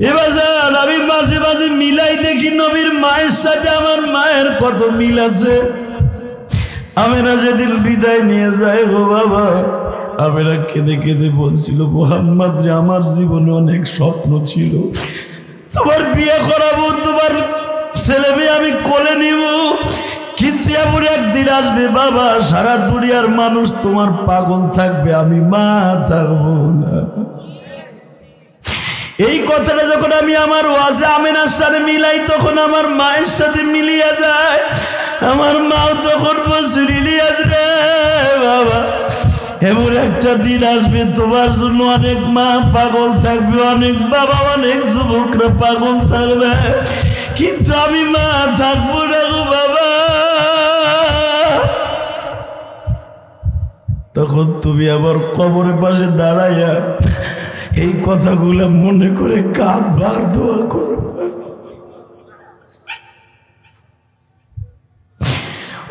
এবার আমি মাঝে মাঝে মিলাই দেখি নবীর মায়ের সাথে আমার মায়ের কত মিল আছে। আমেনা যেদিন বিদায় নিয়ে যায় গো বাবা, আমেনা কেঁদে কেঁদে বলছিল, মুহাম্মদ রে, আমার জীবনে অনেক স্বপ্ন ছিল, তোমার বিয়ে করাবো, তোমার ছেলে মেয়ে আমি কোলে নিব, কিন্তু এমন একদিন আসবে বাবা, সারা দুনিয়ার মানুষ তোমার পাগল থাকবে, আমি মা থাকবো না। এই কথাটা যখন আমি আমার ওয়াজে আমেনার সাথে মিলাই, তখন আমার মায়ের সাথে মিলিয়ে যায়। আমার মাও তখন বলছিল, ইলিয়াস রে বাবা, এমন একটা দিন আসবে তোমার জন্য অনেক মা পাগল থাকবে, অনেক বাবা, অনেক যুবকরা পাগল থাকবে, কিন্তু আমি মা থাকবো না গো বাবা। তখন তুমি আবার কবরের পাশে দাঁড়াইয়া এই কথাগুলো মনে করে কাঁদবার দোয়া করবে।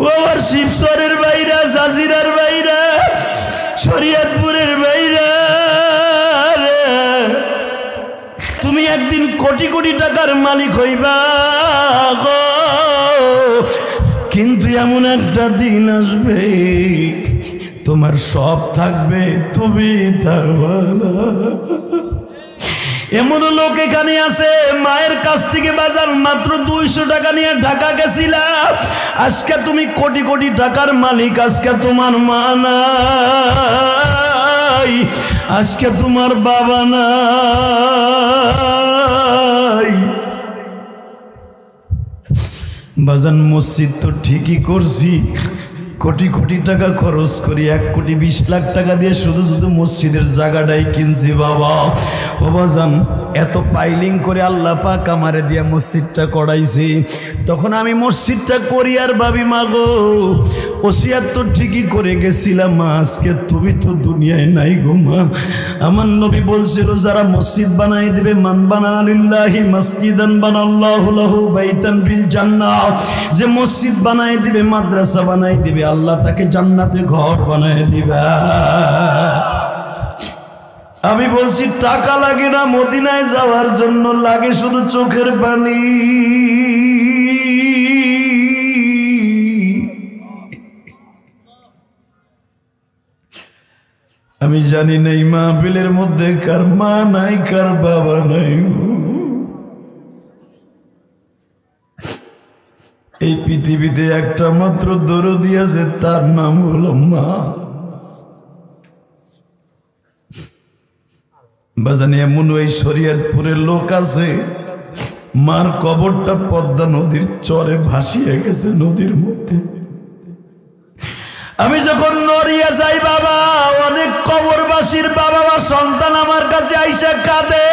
ও আমার শিবচরের বাইরা, জাজিরার বাইরা, শরীয়তপুরের বাইরা, তুমি একদিন কোটি কোটি টাকার মালিক হইবা গো, কিন্তু এমন একটা দিন আসবে তোমার সব থাকবে, তুমি থাকবা না। এমন লোক এখানে আছে, মায়ের কাছ থেকে বাজার মাত্র 200 টাকা নিয়ে ঢাকা গেছিলাম, আজকে তুমি কোটি কোটি টাকার মালিক, আজকে তোমার মা নাই, আজকে তোমার বাবা নাই। বাজান মসজিদ তো ঠিকই করছি, কোটি কোটি টাকা খরচ করি, 1,20,00,000 টাকা দিয়ে শুধু শুধু মসজিদের জায়গাটাই কিনছি বাবা। বাবাজান এত পাইলিং করে আল্লাহ পাক আমারে দিয়া মসজিদটা করাইছি, তখন আমি মসজিদটা করি আর ভাবি মাগো, ওসিয়াত তো ঠিকই করে গেছিলাম মা, আজকে তুমি তো দুনিয়ায় নাই গো মা। আমার নবী বলছিল, যারা মসজিদ বানাই দিবে, মান বানা লিল্লাহি মাসজিদান বানাল্লাহু লাহু বাইতান ফিল জান্নাহ, যে মসজিদ বানাই দিবে, মাদ্রাসা বানাই দিবে, আল্লাহ তাকে জান্নাতে ঘর বানাই দিবে। আমি বলছি টাকা লাগে না মদিনায় যাওয়ার জন্য, লাগে শুধু চোখের পানি। আমি জানি না এই মাহফিলের মধ্যে কার মা নাই, কার বাবা নাই। এই পৃথিবীতে একটা মাত্র দরদি আছে, তার নাম হলো মা। বাজানি এমন ওই শরীয়তপুরের লোক আছে, মার কবরটা পদ্মা নদীর চরে ভাসিয়ে গেছে নদীর মধ্যে। আমি যখন নড়িয়া যাই বাবা, অনেক কবরবাসীর বাবা বা সন্তান আমার কাছে আইসা কাঁদে,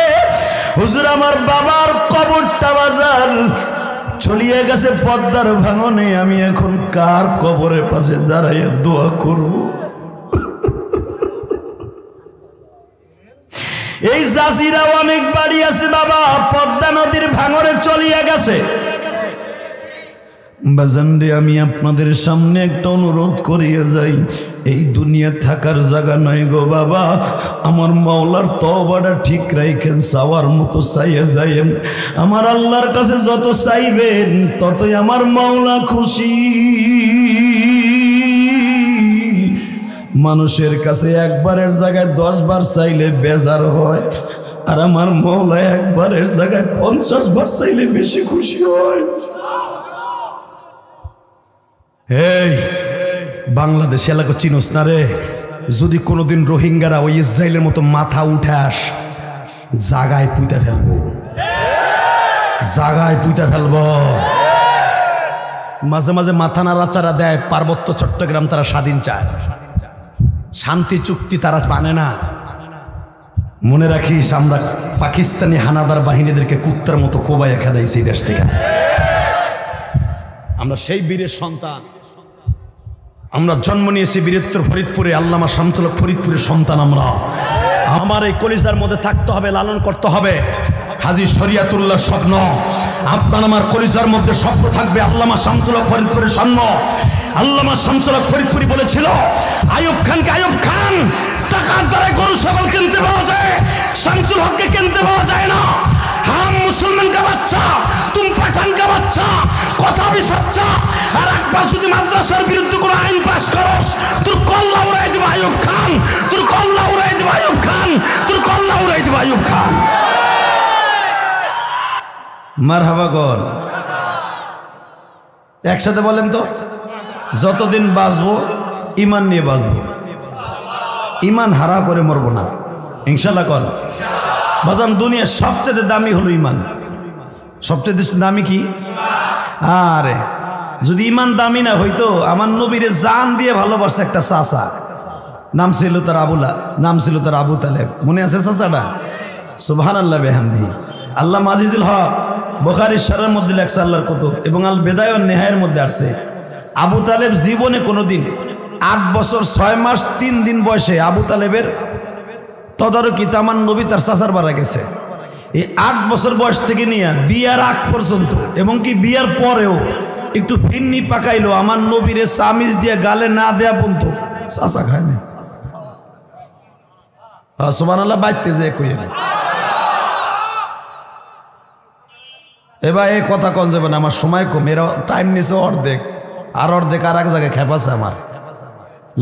হুজুর আমার বাবার কবরটা বাজার চলিয়ে গেছে পদ্মার ভাঙনে, আমি এখন কার কবরের পাশে দাঁড়াইয়া দোয়া করব? এই জাজিরা অনেক বাড়ি আছে বাবা, পদ্মা নদীর ভাঙনে চলিয়ে গেছে। বাজানরে আমি আপনাদের সামনে একটা অনুরোধ করিয়া যাই, এই দুনিয়া থাকার জায়গা নয় গো বাবা, আমার মাওলার তওবাটা ঠিক রাখেন, চাওয়ার মতো চাইয়া যাইয়েন। আমার আল্লাহর কাছে যত চাইবেন ততই আমার মাওলা খুশি। মানুষের কাছে একবারের জায়গায় 10 বার চাইলে বেজার হয়, আর আমার মাওলা একবারের জায়গায় 50 বার চাইলে বেশি খুশি হয়। এই বাংলাদেশ এলাকা চিনোস না রে? যদি কোনোদিন রোহিঙ্গারা ওই ইসরায়েলের মতো মাথা উঠাস, জাগায় পুঁতে ফেলবো, জাগায় পুঁতে ফেলবো। মাঝে মাঝে মাথা নাড়াচাড়া দেয়, পার্বত্য চট্টগ্রাম তারা স্বাধীন চায়, শান্তি চুক্তি তারা মানে না। মনে রাখিস, আমরা পাকিস্তানি হানাদার বাহিনীদেরকে কুত্তার মতো কোবাইয়া খেদাইছি দেশ থেকে। আমরা সেই বীরের সন্তান, আমরা জন্ম নিয়েছি বীরত্তর ফরিদপুরে, আল্লামা শামসুল হক ফরিদপুরের সন্তান আমরা। আমার এই কলিজার মধ্যে থাকতে হবে, লালন করতে হবে হাজী শরিয়াতুল্লাহর স্বপ্ন। আপনার আমার কলিজার মধ্যে স্বপ্ন থাকবে আল্লামা শামসুল হক ফরিদপুরের স্বপ্ন। আল্লামা শামসুল হক ফরিদপুরি বলেছিল, আইয়ুব খানকে আইয়ুব খান, টাকার দ্বারা গরু ছাগল কিনতে পাওয়া যায়, শামসুল হককে কিনতে পাওয়া যায় না। মাদ্রাসার বিরুদ্ধে কোনো আইন পাস করস, তোর কল্লা উড়াই দেব আইয়ুব খান, তোর কল্লা উড়াই দেব আইয়ুব খান, তোর কল্লা উড়াই দেব আইয়ুব খান। মারহাবা কর, একসাথে বলেন তো। যতদিন বাঁচবো ইমান নিয়ে বাঁচবো, ইমান হারা করে মরবো না ইনশাল্লাহ। কর বাজান, দুনিয়ার সবচেয়ে দামি হলো ইমান। সবচেয়ে দামি কি? আরে যদি ইমান দামি না হইতো, আমার নবীরে জান দিয়ে ভালোবাসে একটা চাচা, নাম ছিল তার নাম ছিল তার আবু তালেব। মনে আছে চাচাটা? সুবহানাল্লাহ বিহামদিহি। আল্লাহ আজিজুল হক বুখারীর শরহের মধ্যে লেখছে আল্লাহর কুতুব এবং আল বিদায়া ওয়ান নিহায়ার মধ্যে আসছে, আবু তালেব জীবনে কোনোদিন 8 বছর 6 মাস 3 দিন বয়সে আবু তালেবের তদারকিতে আমার নবী তার চাচার বাড়া গেছে। এই 8 বছর বয়স থেকে নিয়ে বিয়ার আগ পর্যন্ত এবং কি বিয়ার পরেও একটু ফিন্নি পাকাইলো আমার নবীরে সামিজ দিয়ে গালে না দেয়া পর্যন্ত চাচা খায় না। সুবহানাল্লাহ বাইতে যে কই এবার এই কথা কন যাবে না, আমার সময় কম, এরা টাইম নিছে অর্ধেক, আর অর্ধেক আর এক জায়গায় খেপাছে, আমার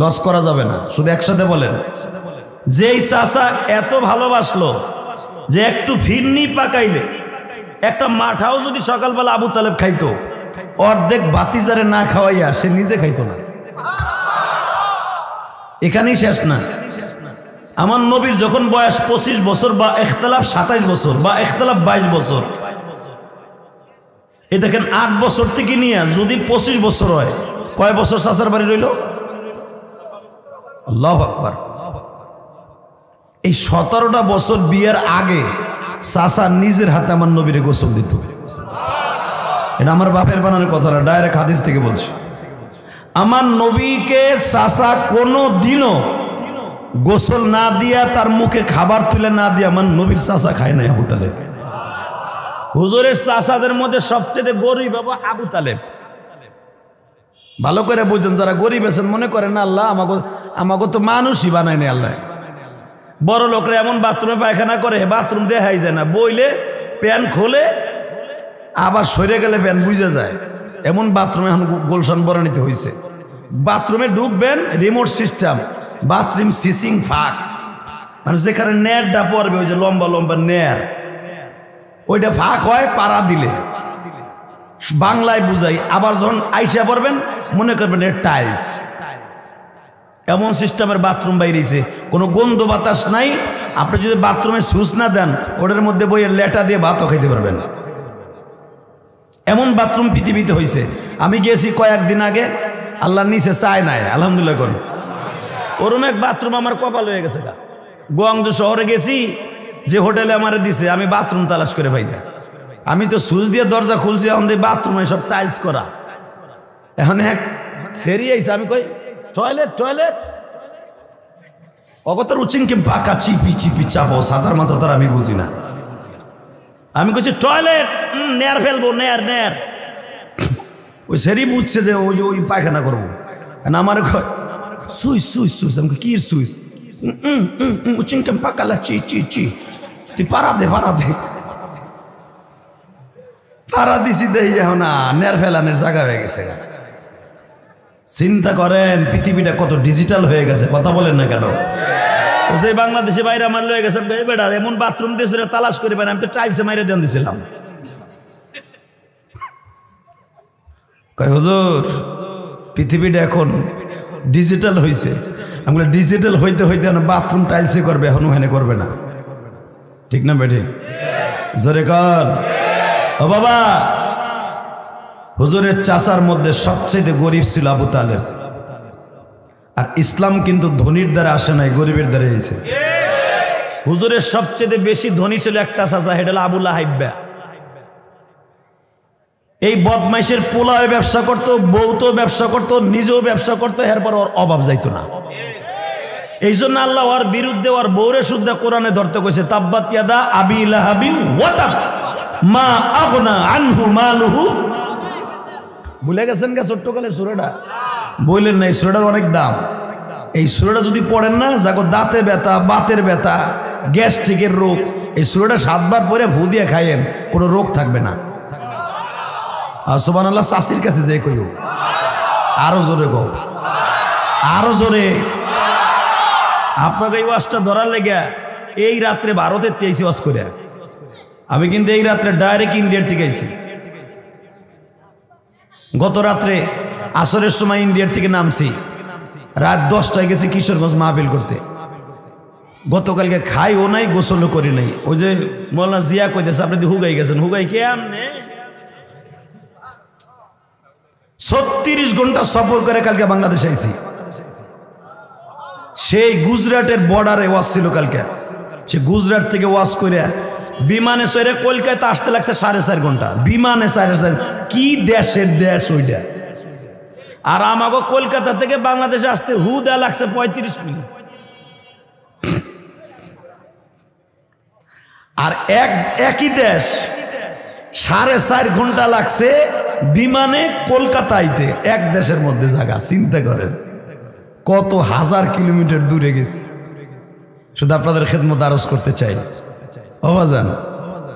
লস করা যাবে না। শুধু একসাথে বলেন, যেই চাচা এত ভালোবাসলো যে একটু ফিরনি পাকাইলে একটা মাঠাও যদি সকালবেলা আবু তালেব খাইতো, অর্ধেক বাতিজারে না খাওয়াইয়া সে নিজে খাইতো না। এখানেই শেষ না। আমার নবীর যখন বয়স 25 বছর বা ইখতিলাফ 27 বছর বা ইখতিলাফ 22 বছর, এই দেখেন 8 বছর থেকে নিয়ে যদি 25 বছর হয়, কয় বছর চাচার বাড়ি রইল? আল্লাহু আকবার। এই 17টা বছর বিয়ের আগে চাচা নিজের হাতে আমার নবীরে গোসল দিত। এটা আমার বাপের বানানোর কথা না, ডাইরেক্ট হাদিস থেকে বলছি। আমার নবীকে চাচা কোনো দিনও গোসল না দিয়া, তার মুখে খাবার তুলে না দিয়া আমার নবীর চাচা খায় না আবু তালেব। হুজুরের চাচাদের মধ্যে সবচেয়ে গরিব বাবা আবু তালেব। ভালো করে বুঝেন, যারা গরিব আছেন মনে করেন না আল্লাহ আমাকে তো মানুষই বানায় না আল্লাহ। বড় লোকরা এমন বাথরুমে পায়খানা করে, বাথরুম দেখাই যায় না, বইলে প্যান খোলে আবার সরে গেলে প্যান বুঝে যায়, এমন বাথরুমে এখন গোলশান বরানিতে হয়েছে। বাথরুমে ঢুকবেন রিমোট সিস্টেম, বাথরুম সিসিং ফাঁক, মানে যেখানে নেটটা পড়বে ওই যে লম্বা লম্বা নেয়ার, ওইটা ফাঁক হয় পাড়া দিলে, বাংলায় বুঝাই। আবার যখন আইসা পড়বেন মনে করবেন এর টাইলস, এমন সিস্টেমের বাথরুম বাইরেছে, কোনো গন্ধ বাতাস নাই। আপনি যদি বাথরুমে সুইচ না দেন, ওটার মধ্যে বইয়ের লেটা দিয়ে ভাতও খাইতে পারবেন। এমন বাথরুম পৃথিবীতে হয়েছে। আমি গেছি কয়েকদিন আগে, আল্লাহর নিচে চায় নাই, আলহামদুলিল্লাহ করুন। ওরম এক বাথরুম আমার কপাল হয়ে গেছে। গোয়াংজু শহরে গেছি, যে হোটেলে আমার দিছে, আমি বাথরুম তালাশ করে পাই না। আমি তো সুইচ দিয়ে দরজা খুলছি, এখন বাথরুমে সব টাইলস করা। এখন এক সেরি আইছে, আমি কই টয়লেট টয়লেট, অগতার উচিনকে পাকা চিপি চিপি চাপো, সাদার মাথা তার আমি বুঝি না। আমি কইছি টয়লেট, নেয়ার ফেলবো, নেয়ার নেয়ার। ওই সেরি বুঝছে যে ওই যে ওই পায়খানা করবো, আমার কয় সুইচ সুইচ সুইচ। আমি কি সুইচ? উচিনকে পাকালা চি চি চি, তুই পাড়া দে পাড়া দে। পাড়া দিছি দেই, এখন না নেয়ার ফেলানের জায়গা হয়ে গেছে। চিন্তা করেন পৃথিবীটা কত ডিজিটাল হয়ে গেছে, কথা বলেন না কেন? সেই বাংলাদেশে বাইরে আমার লয়ে গেছে বেটা, এমন বাথরুম দিয়েছিল তালাশ করবেন, আমি তো টাইলসে মাইরে দেন দিছিলাম। কয় হুজুর পৃথিবীটা এখন ডিজিটাল হয়েছে। আমরা ডিজিটাল হইতে হইতে বাথরুম টাইলসে করবে, এখন ওখানে করবে না, ঠিক না বেঠে? জোরে কর ও বাবা। হুজুরের চাচার মধ্যে সবচেয়ে গরিব ছিল আবু তালেব। আর ইসলাম কিন্তু ধনীর দ্বারা আসে নাই, গরিবের দ্বারা এসেছে। হুজুরের সবচেয়ে বেশি ধনী ছিল একটা চাচা, সেটা হলো আবু লাহাব। এই বদমাইশের পোলায় ব্যবসা করতো, বউতো ব্যবসা করতো, নিজেও ব্যবসা করতো, এরপর ওর অভাব যাইতো না। এই জন্য আল্লাহ ওর বিরুদ্ধে ওর বউরে শুদ্ধ কোরআনে ধরতে কইছে, তাব্বাত ইয়াদা আবি লাহাবি ওয়া তাব মা আগনা আনহু মালুহু। ভুলে গেছেন গা ছোট্টকালের সূরাটা? বললেন না, এই সূরাটার অনেক দাম। এই সূরাটা যদি পড়েন না, যাকে দাঁতে ব্যথা, বাতের ব্যথা, গ্যাস্ট্রিকের রোগ, এই সূরাটা 7 বার পরে ভু দিয়ে খাইয়েন, কোনো রোগ থাকবে না। আর সুবহানাল্লাহ চাষির কাছে যে কইও আরো জোরে গো, আরো জোরে। আপনাকে এই ওয়াজটা ধরার লেগে এই রাত্রে ভারতের তেইশে ওয়াজ করে, আমি কিন্তু এই রাত্রে ডাইরেক্ট ইন্ডিয়ার থেকে আইছি। গত রাত্রে আসরের সময় ইন্ডিয়ার থেকে নামছি, রাত 10টায় গেছি কিশোরগঞ্জ মাহফিল করতে। গতকালকে খাইও নাই, গোসলও করি নাই। ওই যে মৌলানা জিয়া কইতেছে আপনি হুগাই গেছেন, হুগাই কে আমনে 36 ঘন্টা সফর করে কালকে বাংলাদেশে আইছি। সেই গুজরাটের বর্ডারে ওয়াজ ছিল কালকে, সে গুজরাট থেকে ওয়াজ করে বিমানে চড়ে কলকাতা আসতে লাগছে 4.5 ঘন্টা। বিমানে 4.5, কি দেশের দেশ ওইটা। আর আমাকে কলকাতা থেকে বাংলাদেশে আসতে হুদা লাগছে 35 মিনিট। আর একই দেশ 4.5 ঘন্টা লাগছে বিমানে কলকাতা আইতে। এক দেশের মধ্যে জায়গা, চিন্তা করেন কত হাজার কিলোমিটার দূরে গেছি। শুধু আপনাদের খেদমত আরজ করতে চাই, অবাজান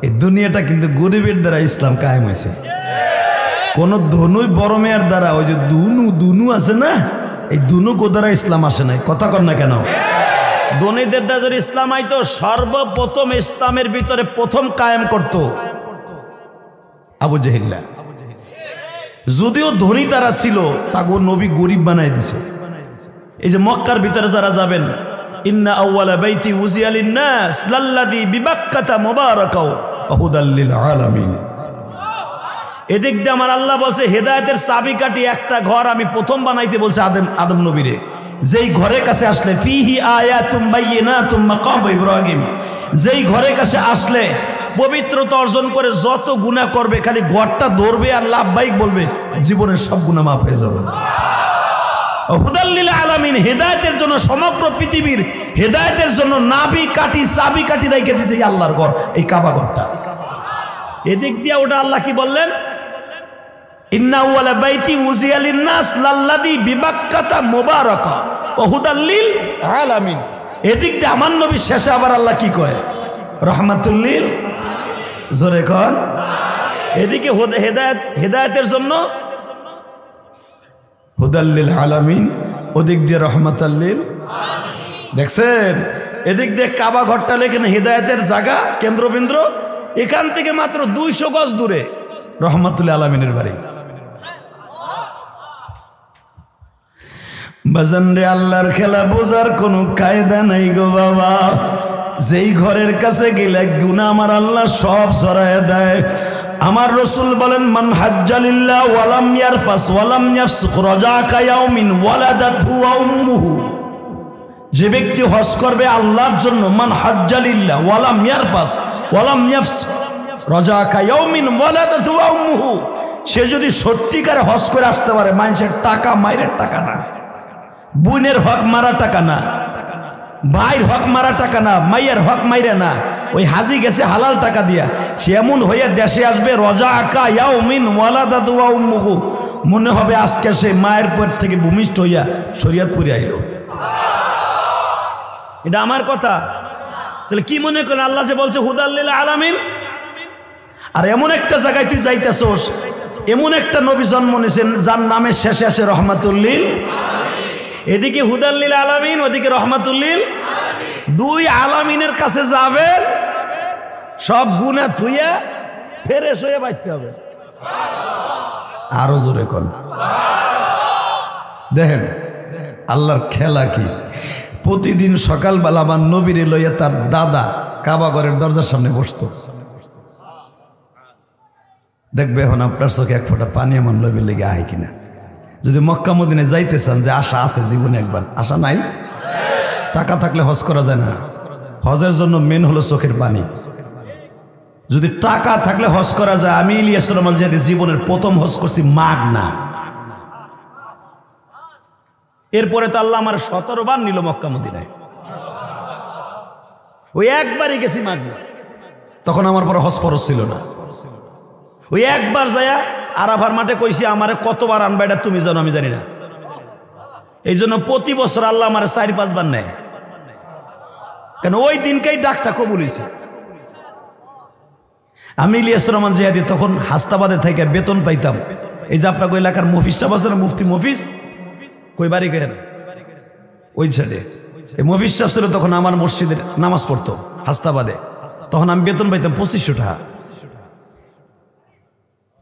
এই দুনিয়াটা কিন্তু গরিবের দ্বারা ইসলাম কায়েম হয়েছে। কোন ধনুই বড় মেয়ের দ্বারা, ওই যে দুনু আছে না, এই দুনু গো দ্বারা ইসলাম আসে নাই। কথা কর না কেন? ধনীদের দ্বারা যদি ইসলাম আইতো, সর্বপ্রথম ইসলামের ভিতরে প্রথম কায়েম করত আবু জেহেল্লা। যদিও ধনী তারা ছিল, তাকে নবী গরিব বানাই দিছে। এই যে মক্কার ভিতরে যারা যাবেন, ইন্না আউয়ালা বাইতি উজিয়া লিন-নাস লাল্লাযী বিবাক্কাতা মুবারাকাও ওয়া হুদাল লিল আলামিন। এদিক দিয়ে আমার আল্লাহ বলছে হেদায়েতের চাবিকাঠি একটা ঘর আমি প্রথম বানাইতে বলছে আদম নবীরে। যেই ঘরের কাছে আসলে ফিহি আয়াতুম বাইয়িনাতুম মাকাম ইব্রাহিম, যেই ঘরের কাছে আসলে পবিত্রতা অর্জন করে যত গুনাহ করবে খালি ঘরটা ধরবে আর লাভবাহিক বলবে, জীবনের সব গুনাহ মাফ হয়ে যাবে। হুদাল্লিল আলামিন, হেদায়েতের জন্য সমগ্র পৃথিবীর হেদায়েতের জন্য নাবি কাঠি চাবি কাঠি রেখে দিয়েছে আল্লাহর ঘর, এই কাবা ঘরটা। এদিক দিয়ে ওটা আল্লাহ কি বললেন? ইন্না আউয়ালা বাইতি উজিয়া লিন-নাস লাল্লাযী বিবাক্কাতা মুবারাকা ওয়া হুদাল লিল আলামিন। এদিক দিয়ে আমার নবী শেষে আবার আল্লাহ কি কয়? রাহমাতুল লিল, জোরে কন। এদিকে হেদায়েতের জন্য হুদাল লিল আলামিন, ওদিক দিয়ে রাহমাতুল লিল আলামিন। দেখছেন, এদিক দিয়ে কাবা ঘরটা লেখেন হেদায়েতের জায়গা, কেন্দ্রবিন্দু। এখান থেকে মাত্র 200 গজ দূরে রাহমাতুল আলামিনের বাড়ি। বাজান রে, আল্লাহর খেলা বোঝার কোনো কায়দা নাই গো বাবা। যেই ঘরের কাছে গেলে গুনাহ আমার আল্লাহ সব সরায় দেয়। আমার রাসূল বলেন, মান হাজ্জালিল্লাহ ওয়ালাম ইয়ারফাস ওয়ালাম ইয়াফসুক রাজাকা ইয়াউমিন ওয়ালাদাতহু উম্মুহু। যে ব্যক্তি হজ করবে আল্লাহর জন্য, মান হাজ্জালিল্লাহ ওয়ালাম ইয়ারফাস ওয়ালাম ইয়াফসুক রাজাকা ইয়াউমিন ওয়ালাদাতহু উম্মুহু, সে যদি সত্যিকারে হজ করে আসতে পারে, মানুষের টাকা মাইরের টাকা না, বোনের হক মারা টাকা না, ভাইয়ের হক মারা টাকা না, মাইয়ের হক মাইরে না, ওই হাজি গেছে হালাল টাকা দিয়া, সে এমন হইয়া দেশে আসবে রাজাকা ইয়াউমিন ওয়ালাদাতহু উম্মুহু, মনে হবে আজকে সে মায়ের পেট থেকে ভূমিষ্ঠ হইয়া শরীয়তপুরে আইল। এটা আমার কথা। তাহলে কি মনে করেন আল্লাহ যে বলছে হুদাল লিল আলামিন, আর এমন একটা জায়গায় তুই যাইতেছস, এমন একটা নবী জন্ম নিয়েছেন যার নামের শেষে আসে রাহমাতুল লিল। এদিকে হুদাল লিল আলামিন, ওদিকে রাহমাতুল লিল। দুই আলামিনের কাছে যাবেন, সব গুনাহ ধুইয়া ফ্রেশ হয়ে বাইতে হবে। আরো জোরে কোন দেখেন আল্লাহর খেলা কি। প্রতিদিন সকালবেলা আমার নবীরে লইয়া তার দাদা কাবা ঘরের দরজার সামনে বসতো। দেখবে এখন আপনার চোখে এক ফোঁটা পানি আমার নবীর লেগে আয় কিনা। যদি মক্কা মদিনায় যাইতে চান, যে আশা আছে জীবনে একবার, আশা নাই? টাকা থাকলে হজ করা যায় না। হজের জন্য মেন হলো চোখের পানি। যদি টাকা থাকলে হজ করা যায়। আমি ইলিয়াস রহমান জিহাদি জীবনের প্রথম হজ করছি মাগনা। এরপরে তো আল্লাহ আমার 17 বার নিল মক্কা মদিনায়। ওই একবারই গেছি মাগনা, তখন আমার পরে হজ ফরজ ছিল না। ওই একবার যায়া আরাফার মাঠে কইছি আমারে কতবার আনবা এটা তুমি জানো, আমি জানি না। এই জন্য প্রতি বছর আল্লাহ আমার 4-5 বার নেয়, কেন ওই দিনকেই ডাকটা কবুল হইছে। আমি ইলিয়াস রহমান জিহাদি তখন হাস্তাবাদে থেকে বেতন পাইতাম এই যে আপনার এলাকার মফিস সাহেব আছে না, মুফতি মফিস, কই বাড়ি গেলেন ওই সাইডে। এই মফিস সাহেব ছিল তখন আমার মসজিদের নামাজ পড়তো হাস্তাবাদে, তখন আমি বেতন পাইতাম 2500 টাকা।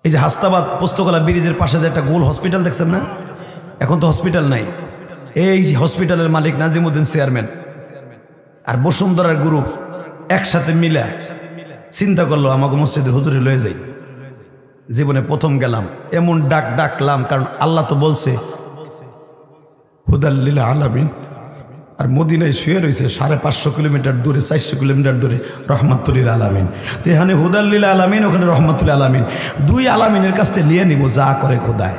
এই যে হাস্তাবাদ পোস্তকলা ব্রিজের পাশে যে একটা গোল হসপিটাল দেখছেন না, এখন তো হসপিটাল নাই, এই হসপিটালের মালিক নাজিমুদ্দিন চেয়ারম্যান আর বসুন্ধরার গ্রুপ একসাথে মিলে চিন্তা করলো আমাকে মসজিদে হুজুরে লয়ে যাই। জীবনে প্রথম গেলাম, এমন ডাকলাম, কারণ আল্লাহ তো বলছে হুদাল্লিল আলামিন, আর মদিনায় শুয়ে রয়েছে 550 কিলোমিটার দূরে, 400 কিলোমিটার দূরে রহমাতুল্লিল আলামিন। তো এখানে হুদাল্লিল আলামিন, ওখানে রহমাতুল্লিল আলামিন, দুই আলামিনের কাছ থেকে নিয়ে নিব যা করে খোদায়।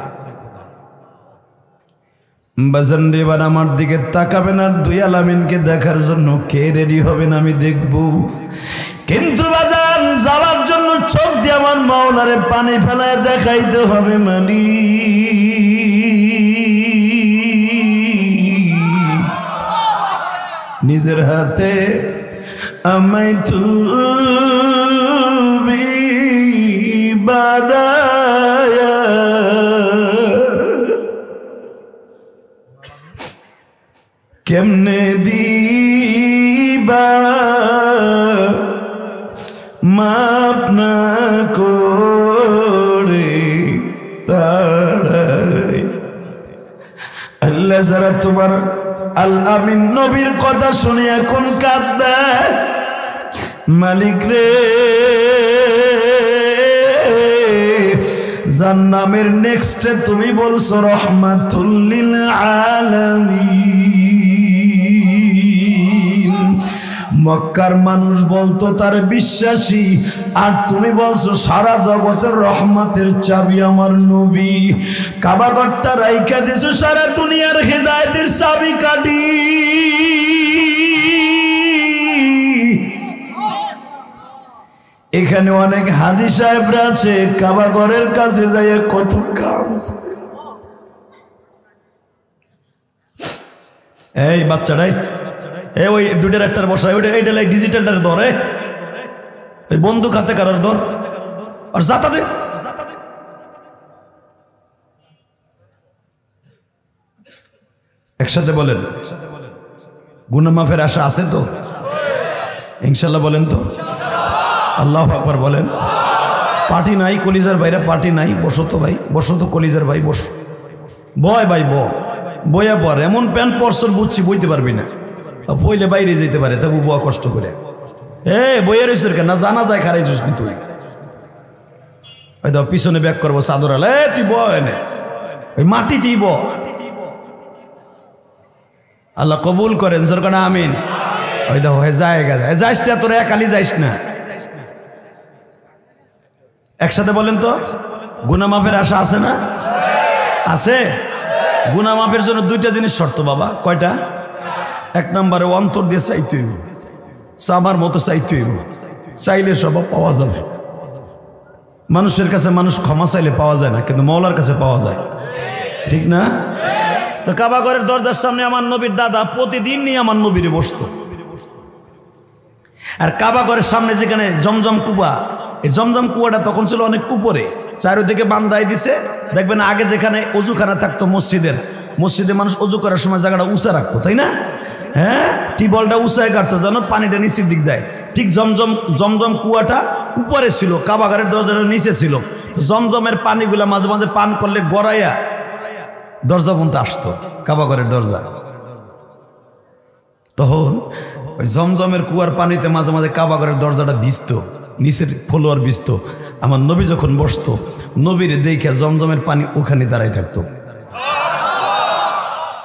বাজান এবার আমার দিকে তাকাবেন আর দুই আলামিনকে দেখার জন্য কে রেডি হবেন আমি দেখব। কিন্তু বাজান যাওয়ার জন্য চোখ দিয়ে আমার মাওলারে পানি ফেলায় দেখাইতে হবে মানি। নিজের হাতে আমায় তুমি বানায়া কেমনে দিবা মাপ না করে তাড়াই। আল্লাহ যারা তোমার আল আমিন নবীর কথা শুনে এখন কাঁদবে, মালিক রে যার নামের নেক্সটে তুমি বলছো রহমাতুল লিল আলামিন, মক্কার মানুষ বলতো তার বিশ্বাসী, আর তুমি বলছো সারা জগতের রহমতের চাবি আমার নবী। কাবাঘরটা রাইখা দিছো সারা দুনিয়ার হেদায়েতের চাবি কাটি। এখানে অনেক হাজি সাহেবরা আছে, কাবাঘরের কাছে যাইয়া কত কাঁদছে। এই বাচ্চাটাই ওই দুইটার একটার বসায় ওইটা, এইটা ডিজিটালটার ধরে ওই বন্দুক হাতে কারার ধর আর যাতা দে। একসাথে বলেন গুনাহ মাফের আশা আছে তো ইনশাল্লাহ, বলেন তো আল্লাহু আকবার বলেন। পার্টি নাই কলিজার ভাইরা, পার্টি নাই, বসো তো ভাই, বসো তো কলিজার ভাই, বসো, বয় ভাই বয়া পর, এমন প্যান্ট পরশর বুঝছি বইতে পারবি না, বইলে বাইরে যেতে পারে, তবু বয়া কষ্ট করে। বইয়া রয়েছে কেন না জানা যায় খারাইছিস কিন্তু ওই দাও পিছনে ব্যাক করবো চাদর আলে, তুই বয় ওই মাটিতেই ব। আল্লাহ কবুল করেন সরকার আমিন। ওই দাও জায়গা যাইস না, তোরা একালি যাইস না। একসাথে বলেন তো গুনাহ মাফের আশা আছে না? আছে। গুনাহ মাফের জন্য দুইটা জিনিস শর্ত বাবা। কয়টা? এক নম্বরে অন্তর দিয়ে চাইতে হইব, চাবার মতো চাইতে হইব, চাইলে সব পাওয়া যাবে। মানুষের কাছে মানুষ ক্ষমা চাইলে পাওয়া যায় না, কিন্তু মওলার কাছে পাওয়া যায়, ঠিক না? তো কাবাঘরের দরজার সামনে আমার নবীর দাদা প্রতিদিন নিয়ে আমার নবীরে বসতো। আর কাবাঘরের সামনে যেখানে জমজম কুয়া, এই জমজম কুয়াটা তখন ছিল অনেক উপরে, চারিদিকে বান্ধাই দিছে। দেখবেন আগে যেখানে অজুখানা থাকতো মসজিদে মানুষ অজু করার সময় জায়গাটা উঁচা রাখতো, তাই না? হ্যাঁ, টিবলটা উঁচায় কাটতো যেন পানিটা নিচের দিক যায়। ঠিক জমজম কুয়াটা উপরে ছিল, কাবাঘরের দরজাটা নিচে ছিল। জমজমের পানিগুলা মাঝে মাঝে পান করলে গড়াইয়া দরজা পর্যন্ত আসতো, কাবাঘরের দরজা। তখন ওই জমজমের কুয়ার পানিতে মাঝে মাঝে কাবাঘরের দরজাটা ভিজতো, নিচের ফলোয়ার ভিজতো। আমার নবী যখন বসতো, নবীর দেখে জমজমের পানি ওখানে দাঁড়াই থাকতো,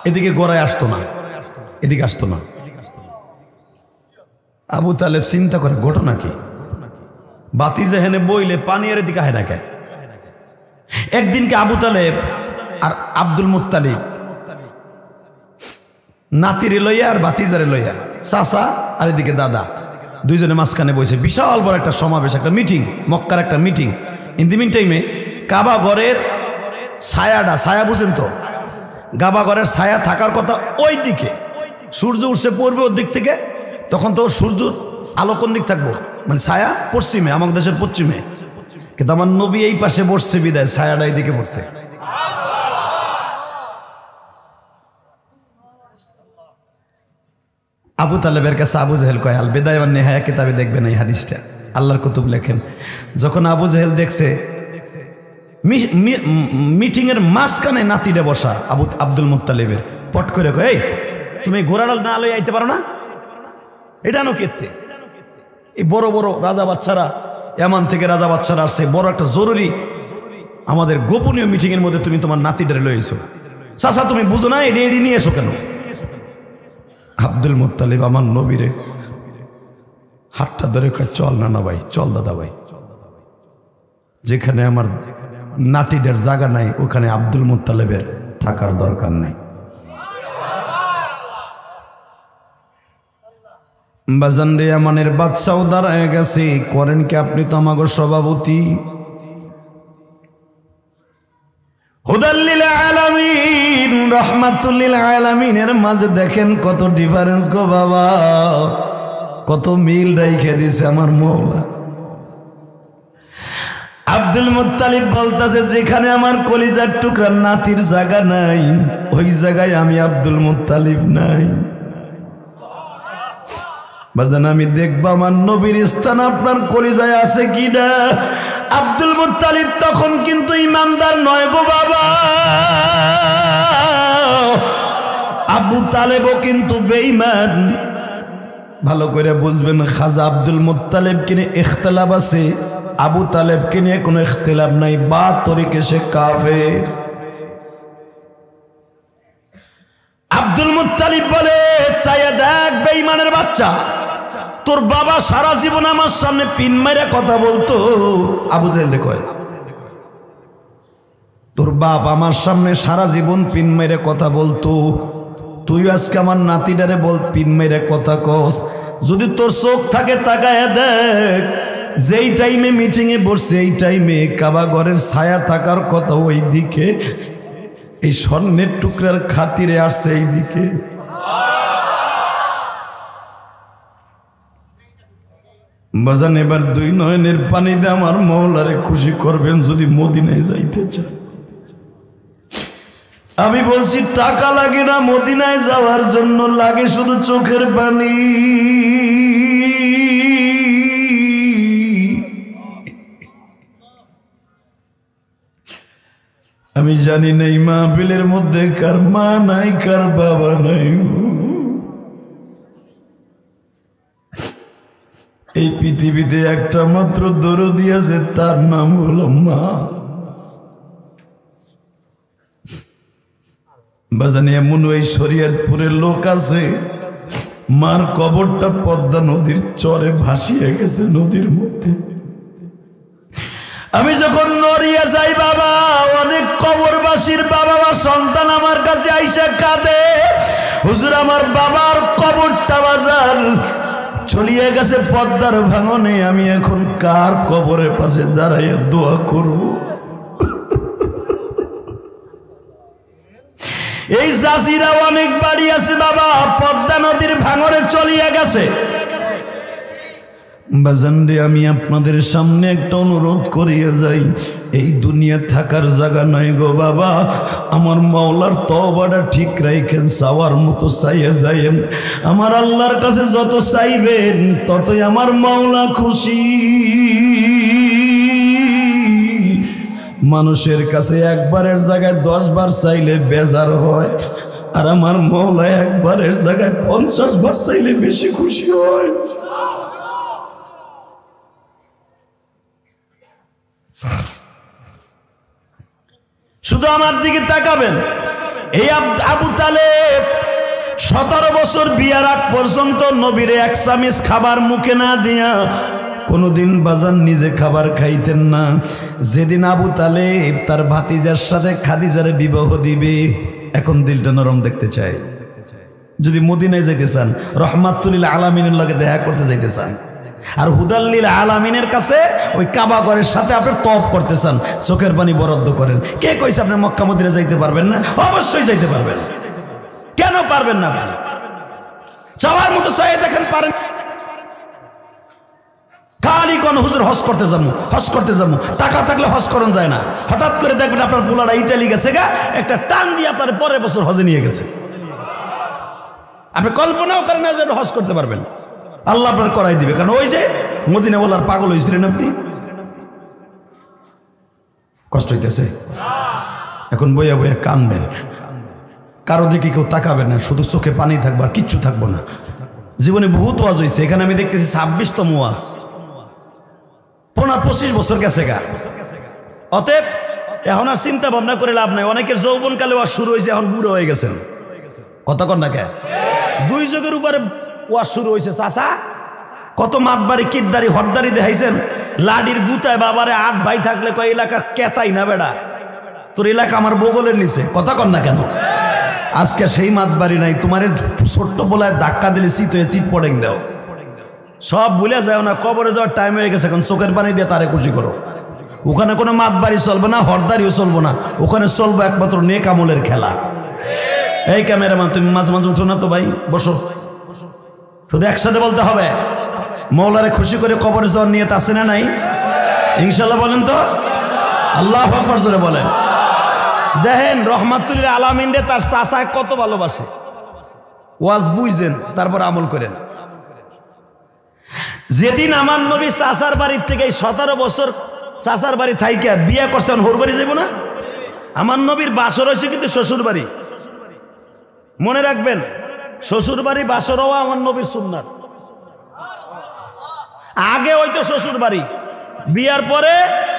এদিকে গড়ায় আসতো না, এদিকে আসতো না। আবু তালেব চিন্তা করে ঘটনা কি, বাতি যেখানে বইলে পানি এর দিকে আয় না কে। একদিনকে আবু তালেব আর আব্দুল মুত্তালিব নাতিরে লইয়া আর বাতিজারে লইয়া, চাচা আর এদিকে দাদা, দুইজনে মাঝখানে বসে বিশাল বড় একটা সমাবেশ, একটা মিটিং, মক্কার একটা মিটিং। ইন দি মিন টাইমে কাবাঘরের ছায়া বুঝেন তো, কাবাঘরের ছায়া থাকার কথা ওই দিকে, সূর্য উঠছে পড়বে ওর দিক থেকে, তখন তো সূর্য আলো কোন দিক থাকবো, মানে ছায়া পশ্চিমে, আমাদের দেশের পশ্চিমে। কিন্তু আমার নবী এই পাশে বসছে বিদায় ছায়াটা এইদিকে বসছে। আবু তালেবের কাছে আবু জেহেল কয়, আল বিদায়া ওয়ান নিহায়া কিতাবে দেখবেন এই হাদিসটা, আল্লাহর কুতুব লেখেন, যখন আবু জেহেল দেখছে মিটিং এর মাঝখানে নাতিটা বসা আব্দুল মুত্তালিবের, পট করে কয়, এই তুমি ঘোড়াডাল না লই আইতে পারো না? এটা নো কেতে এই বড় বড় রাজা বাচ্চারা, এমন থেকে রাজা বাচ্চারা আসছে, বড় একটা জরুরি আমাদের গোপনীয় মিটিং এর মধ্যে তুমি তোমার নাতিটারে লই এসো। চাচা তুমি বুঝো না, এডি নিয়ে এসো কেন? আব্দুল মুত্তালিব আমার নবীরে হাতটা ধরে কয়, চল না ভাই, চল দাদা ভাই, যেখানে আমার নাতিদের জায়গা নাই ওখানে আব্দুল মুত্তালিবের থাকার দরকার নাই। বাজান রে, আমানের বাচ্চাও দাঁড়ায় গেছে, করেন কি আপনি তো আমাগো সভাপতি। হুদাল্লিল আলামিন, রাহমাতুল লিল আলামিনের মাঝে দেখেন কত ডিফারেন্স গো বাবা, কত মিল রাইখে দিছে আমার মওলা। আব্দুল মুত্তালিব বলতাছে, যেখানে আমার কলিজার টুকরা নাতির জায়গা নাই ওই জায়গায় আমি আব্দুল মুত্তালিব নাই। বাজান আমি দেখব আমার নবীর স্থান আপনার কলিজায় আছে কিনা। আব্দুল মুত্তালিব তখন কিন্তু ইমানদার নয় গো বাবা, আবু তালেবও কিন্তু বেঈমান। ভালো করে বুঝবেন, খাজা আব্দুল মুত্তালিবকে নিয়ে ইখতিলাফ আছে, আবু তালেবকে নিয়ে কোনো ইখতিলাফ নাই, বা তরিকে সে কাফের। আব্দুল মুত্তালিব বলে, চাইয়া দেখ বেঈমানের বাচ্চা, তোর বাবা সারা জীবন আমার সামনে পিন মাইরা কথা বলতো। আবু জেহেল কয়, তোর বাপ আমার সামনে সারা জীবন পিন মাইরা কথা বলতো, তুই আজকে আমার নাতিটারে বল পিন মাইরা কথা কস। যদি তোর চোখ থাকে তাকায় দেখ, যেই টাইমে মিটিং এ বসছে এই টাইমে কাবা ঘরের ছায়া থাকার কথা ওই দিকে, এই স্বর্ণের টুকরার খাতিরে আসছে এই দিকে। বাজান এবার দুই নয়নের পানি দিয়ে আমার মওলারে খুশি করবেন যদি মদিনায় যাইতে চান। আমি বলছি টাকা লাগে না মদিনায় যাওয়ার জন্য, লাগে শুধু চোখের পানি। আমি জানি না এই মাহফিলের মধ্যে কার মা নাই, কার বাবা নাই। এই পৃথিবীতে একটা মাত্র দরদি আছে, তার নাম হলো মা। বাজানি এমন ওই শরীয়তপুরের লোক আছে, মার কবরটা পদ্মা নদীর চরে ভাসিয়ে গেছে নদীর মধ্যে। আমি যখন নড়িয়া যাই বাবা, অনেক কবরবাসীর বাবা বা সন্তান আমার কাছে আইসা কাঁদে, হুজুর আমার বাবার কবরটা বাজার চলিয়ে গেছে পদ্মার ভাঙনে, আমি এখন কার কবরের পাশে দাঁড়াইয়া দোয়া করব? এই জাজিরা অনেক বাড়ি আছে বাবা, পদ্মা নদীর ভাঙনে চলিয়ে গেছে। বাজানরে আমি আপনাদের সামনে একটা অনুরোধ করিয়া যাই, এই দুনিয়া থাকার জায়গা নয় গো বাবা। আমার মাওলার তওবাটা ঠিক রাখেন, চাওয়ার মতো চাইয়া যাইয়েন। আমার আল্লাহর কাছে যত চাইবেন ততই আমার মাওলা খুশি। মানুষের কাছে একবারের জায়গায় 10 বার চাইলে বেজার হয়, আর আমার মাওলা একবারের জায়গায় 50 বার চাইলে বেশি খুশি হয়। শুধু আমার দিকে তাকাবেন, এই আবু তালেব 17 বছর বিয়ার আগ পর্যন্ত নবীর এক চামিচ খাবার মুখে না দিয়া কোনোদিন বাজান নিজে খাবার খাইতেন না। যেদিন আবু তালেব তার ভাতিজার সাথে খাদিজারে বিবাহ দিবে, এখন দিলটা নরম দেখতে চাই। যদি মদিনায় যাইতে চান, রহমাতুল লিল আলামিনের লগে দেখা করতে যাইতে চান, আর হুদাল্লিল আলামিনের কাছে ওই কাবা ঘরের সাথে আপনি তওয়াফ করতে চান, চোখের পানি বরাদ্দ করেন। কে কইছে আপনি মক্কা মদিনা যাইতে পারবেন না? অবশ্যই যাইতে পারবেন। কেন পারবেন না? যাওয়ার মতো চাই দেখেন, পারেন। খালি কোন হুজুর হজ করতে যাবো, হজ করতে যাবো, টাকা থাকলে হজ করন যায় না। হঠাৎ করে দেখবেন আপনার পোলারা ইটালি গেছে গা, একটা টান দিয়ে আপনার পরের বছর হজে নিয়ে গেছে। আপনি কল্পনাও করেন না যে হজ করতে পারবেন, আল্লাহ আপনার করাই দিবে। কারণ ওই যে মদিনা বলার পাগল হয়েছিলেন আপনি। কষ্ট হইতেছে, এখন বইয়া বইয়া কানবেন, কারো দিকে কেউ তাকাবেন না, শুধু চোখে পানি থাকবে আর কিচ্ছু থাকবো না। জীবনে বহুত ওয়াজ হয়েছে, এখানে আমি দেখতেছি 26তম ওয়াজ, 25 বছর গেছে গা। অতএব এখন আর চিন্তা ভাবনা করে লাভ নাই। অনেকের যৌবনকালে ওয়াজ শুরু হয়েছে, এখন বুড়ো হয়ে গেছেন। কথা কন না কে? 2 যুগের উপরে ওয়াজ শুরু হয়েছে। চাচা কত মাতবাড়ি কিটদারি হরদারি দেখাইছেন, লাডির গুতায় বাবারে 8 ভাই থাকলে কয় এলাকা কেতাই না বেড়া, তোর এলাকা আমার বগলের নিচে। কথা কন না কেন? আজকে সেই মাতবাড়ি নাই, তোমার ছোট্ট বলায় ধাক্কা দিলে চিত হয়ে চিত পড়ে দাও। সব ভুলে যাও না, কবরে যাওয়ার টাইম হয়ে গেছে, এখন চোখের পানি দিয়ে তারে খুশি করো। ওখানে কোনো মাতবাড়ি চলবে না, হরদারিও চলবো না, ওখানে চলবো একমাত্র নেক আমলের খেলা। এই ক্যামেরাম্যান তুমি মাঝে মাঝে উঠো না তো ভাই, বসো। শুধু একসাথে বলতে হবে, মৌলারে খুশি করে কবরে যাওয়ার নিয়ত আছে না নাই? ইনশাল্লাহ বলেন তো, আল্লাহু আকবার জোরে বলেন। দেখেন রহমাতুল্লিল আলামিন রে তার চাচা কত ভালোবাসে। ওয়াজ বুঝেন, তারপর আমল করেন। যেদিন আমার নবী চাচার বাড়ির থেকে 17 বছর চাচার বাড়ি থাইকা বিয়ে করছেন, হোর বাড়ি যাইব না? আমার নবীর বাসর হয়েছে কিন্তু শ্বশুর বাড়ি। মনে রাখবেন, শ্বশুর বাড়ি বাসর হওয়া আমার নবীর সুন্নাত। আগে হয়তো শ্বশুর বাড়ি, বিয়ার পরে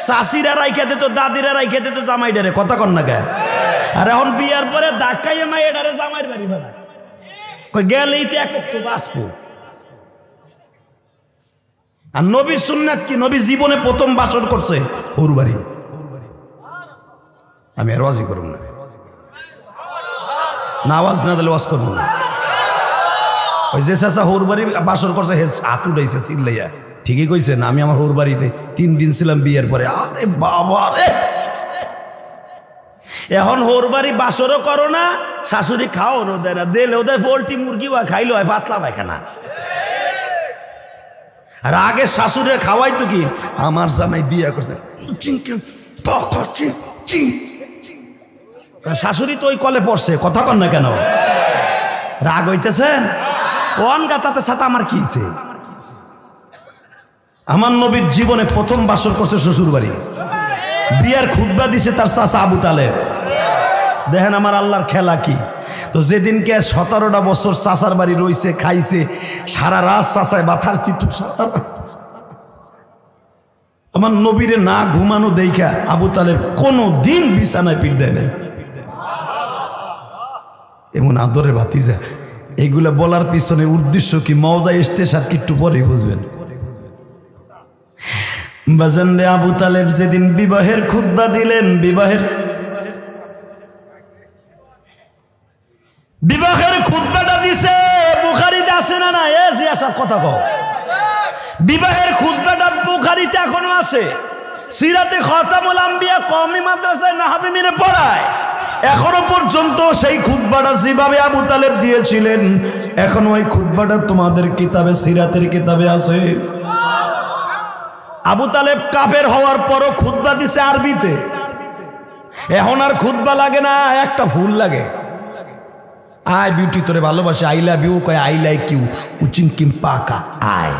শাশিরা রাইখা দিত, দাদিরা রাইখা দিত জামাইডারে। কথা কন না কে? আর এখন বিয়ার পরে ধাক্কাইয়ে মাইডারে জামাইয়ের বাড়ি বেড়া গেলেই তো একটু বাঁচবো। আর নবীর সুন্নাত কি? নবী জীবনে প্রথম বাসর করছে ওর বাড়ি। আমি আর ওয়াজই করব না, আওয়াজ না দিলে ওয়াজ করবো না। ওই যে চাচা হোর বাড়ি বাসর করছে, হাত উঠাইছে চিল্লাইয়া, ঠিকই কইছেন। আমি আমার হোর বাড়িতে 3 দিন ছিলাম বিয়ের পরে। আরে বাবা রে, এখন হোর বাড়ি বাসরও করো না, শাশুড়ি খাও না, দেয় না, দিলে ওদের পোল্ট্রি মুরগি বা খাইলো হয় পাতলা পায়খানা। আর আগে শাশুড়ে খাওয়াই তো কি, আমার জামাই বিয়ে করছে, শাশুড়ি তো ওই কলে পড়ছে। কথা কন না কেন? রাগ হইতেছেন? ওয়ান গাতাতে সাথে আমার কি হয়েছে? আমার নবীর জীবনে প্রথম বাসর করছে শ্বশুর বাড়ি। বিয়ার খুতবা দিছে তার চাচা আবু তালেব। দেখেন আমার আল্লাহর খেলা কি। তো যেদিনকে 17টা বছর চাচার বাড়ি রইছে, খাইছে, সারা রাত চাচায় মাথার চিত্র, আমার নবীরে না ঘুমানো দেখা আবু তালেব কোনো দিন বিছানায় পিঠ দেয় না। এমন আদরের ভাতিজা। এইগুলা বলার পিছনে উদ্দেশ্য কি, মওজা ইস্তেশাদ কি একটু পরে বুঝবেন। বাজান রে, আবু তালেব যেদিন বিবাহের খুতবা দিলেন, বিবাহের খুতবাটা দিছে, বুখারীতে আছে না? না, এ জিয়া সব কথা কও। বিবাহের খুতবাটা বুখারীতে এখনো আছে। সিরাতে খাতামুল আম্বিয়া কওমি মাদ্রাসায় নাহবি মিরে পড়ায়। এখনো পর্যন্ত সেই খুতবাটা যেভাবে আবু তালেব দিয়েছিলেন, এখনো ওই খুতবাটা তোমাদের কিতাবে, সিরাতের কিতাবে আছে। আবু তালেব কাফের হওয়ার পরও খুতবা দিছে আরবিতে। এখন আর খুতবা লাগে না, একটা ফুল লাগে। আয় বিউটি তোরে ভালোবাসে, আই লাভ ইউ কয়, I like you, Uching Kim পাকা আয়,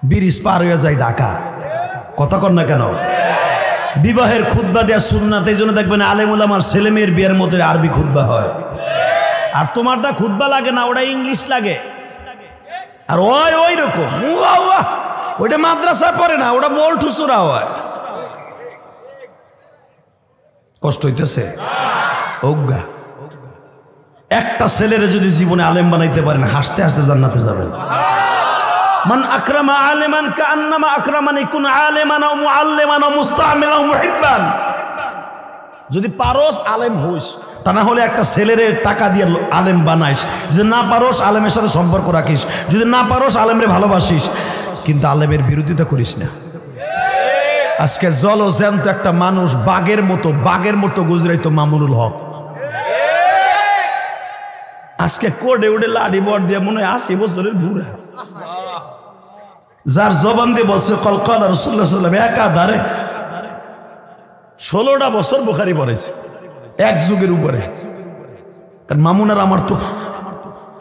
ব্রিজ পার হয়ে যায় ঢাকা। কথা কর না কেন? বিবাহের খুতবা দেওয়া সুন্নাত। এই জন্য দেখবেন আলেম ওলামার ছেলে মেয়ের বিয়ের মধ্যে আরবি খুতবা হয়। আর তোমারটা খুতবা লাগে না, ওটা ইংলিশ লাগে। আর ওই রকম ওইটা মাদ্রাসায় পড়ে না, ওটা বল ঠুসুরা হয়। কষ্ট হইতেছে ওগা। একটা ছেলের যদি জীবনে আলেম বানাইতে পারেন, হাসতে হাসতে জান্নাতে যাবেন। মান আকরামা আলিমান কান্নামা আকরামানি কুন আলিমান ওয়া মুআল্লিমান ওয়া মুস্তামিলান ওয়া মুহিব্বান। যদি পারোস আলেম হইস, তা না হলে একটা ছেলেরে টাকা দিয়ে আলেম বানাইস। যদি না পারোস আলেমের সাথে সম্পর্ক রাখিস, যদি না পারোস আলেমরে ভালোবাসিস, কিন্তু আলেমের বিরোধিতা করিস না। আজকে জলজ্যান্ত একটা মানুষ বাঘের মতো গুজরাইতো মামুনুল হক। আজকে কোডে উঠে লাঠি বর দিয়ে মনে হয় 80 বছরের বুড়া। যার জবান দিয়ে বলছে কলকাতা রাসূলুল্লাহ সাল্লাল্লাহু আলাইহি ওয়াসাল্লাম একাধারে 16টা বছর বুখারী পড়েছে এক যুগের উপরে। কারণ মামুন আর আমার তো